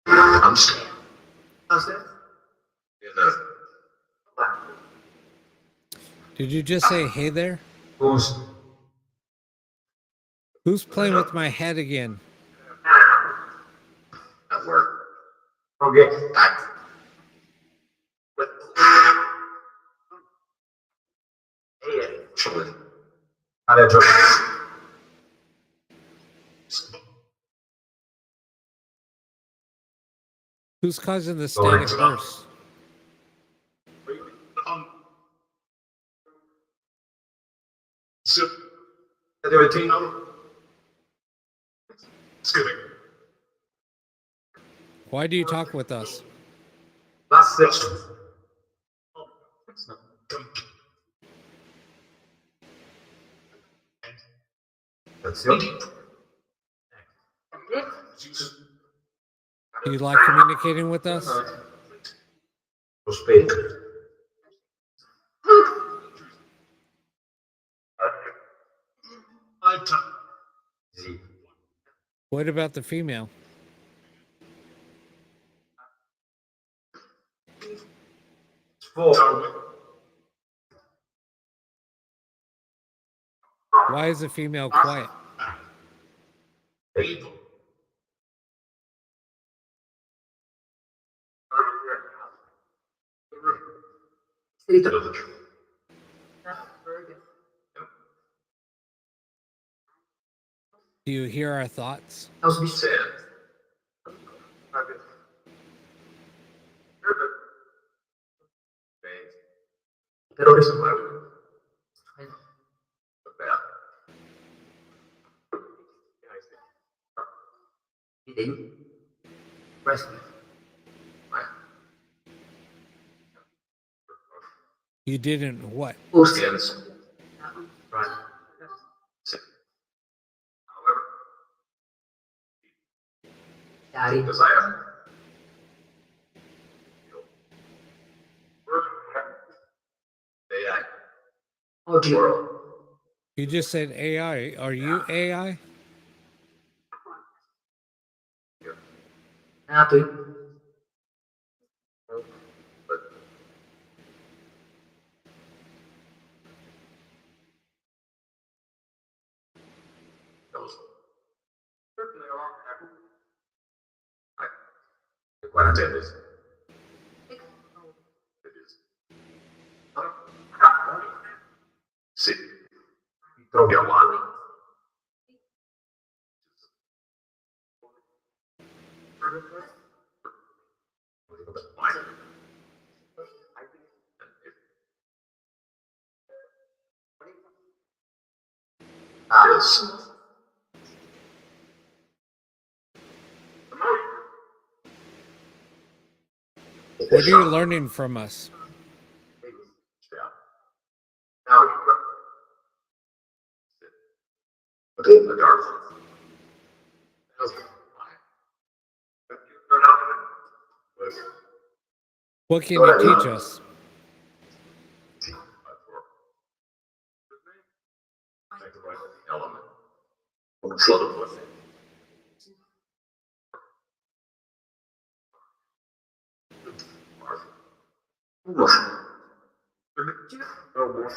I'm scared. Did you just say hey there? Who's Who's playing with my head again? at work? Okay. Chilling. How did you? Who's causing the static burst? Zip. Everything. Skipping. Why do you talk with us? Last six. That's it. Do you like communicating with us? Speak. What about the female? Why is the female quiet? State of the truth. Do you hear our thoughts? As we said, terrorism level. You didn't what? Oceans. Right. However, desire. AI. World. You just said AI. Are you AI? Happy. But those certainly are happy. What I did is it is. See, throw me a lot. Yes. What are you learning from us? Now, in the dark. What can you teach us? Element.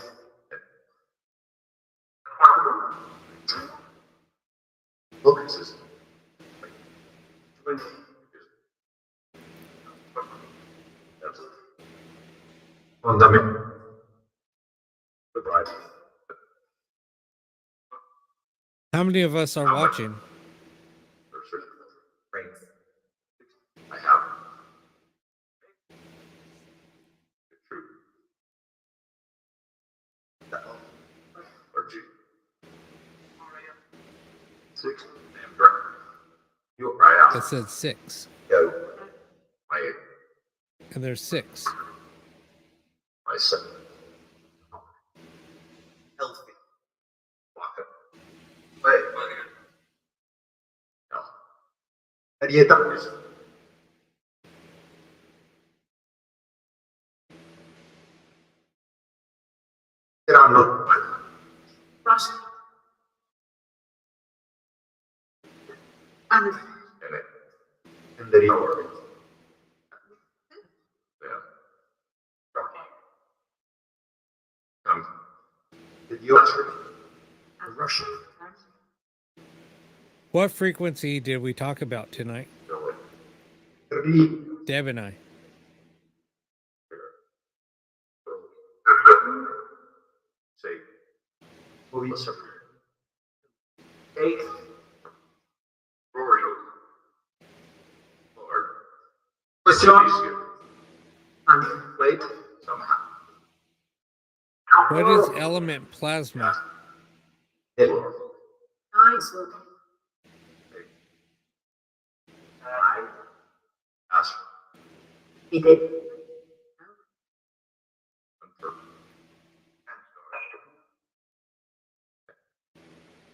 Focuses. Fundamental. The bride. How many of us are watching? I have. True. Or G. 6. You are It said 6. Go. My And there's 6. my son. Healthy. Walk up. Wait. No. How do you do this? Get on the Rush. And then you worry. Yeah. Did you answer? Russian. What frequency did we talk about tonight? Deb and I. Say, eight. Rory. Lord. Question. And wait. Somehow. What is element plasma? Nice. Ask. He did.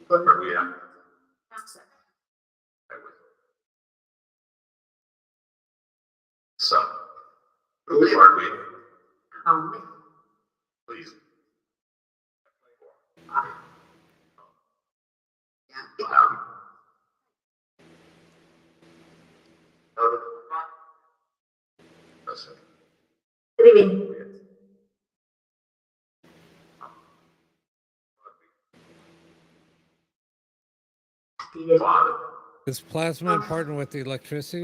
Where are we at? So, who are we? Please. Father. Is plasma important with the electricity?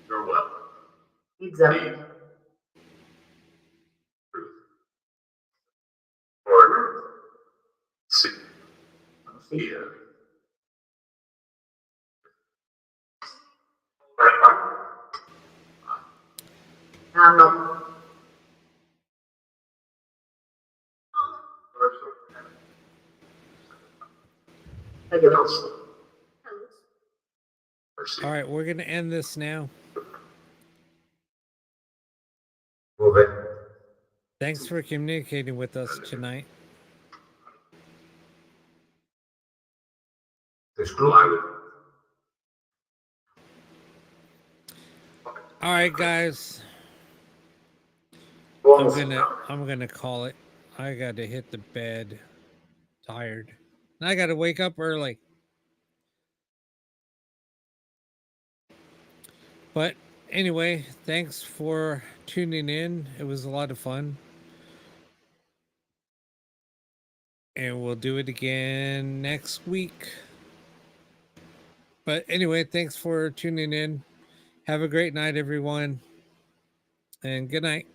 You're well. Exactly. Here. No. All right, we're going to end this now. Thanks for communicating with us tonight. All right, guys. I'm gonna call it. I got to hit the bed. Tired. And I got to wake up early. But anyway, thanks for tuning in. It was a lot of fun. And we'll do it again next week. But anyway, thanks for tuning in. Have a great night, everyone. And good night.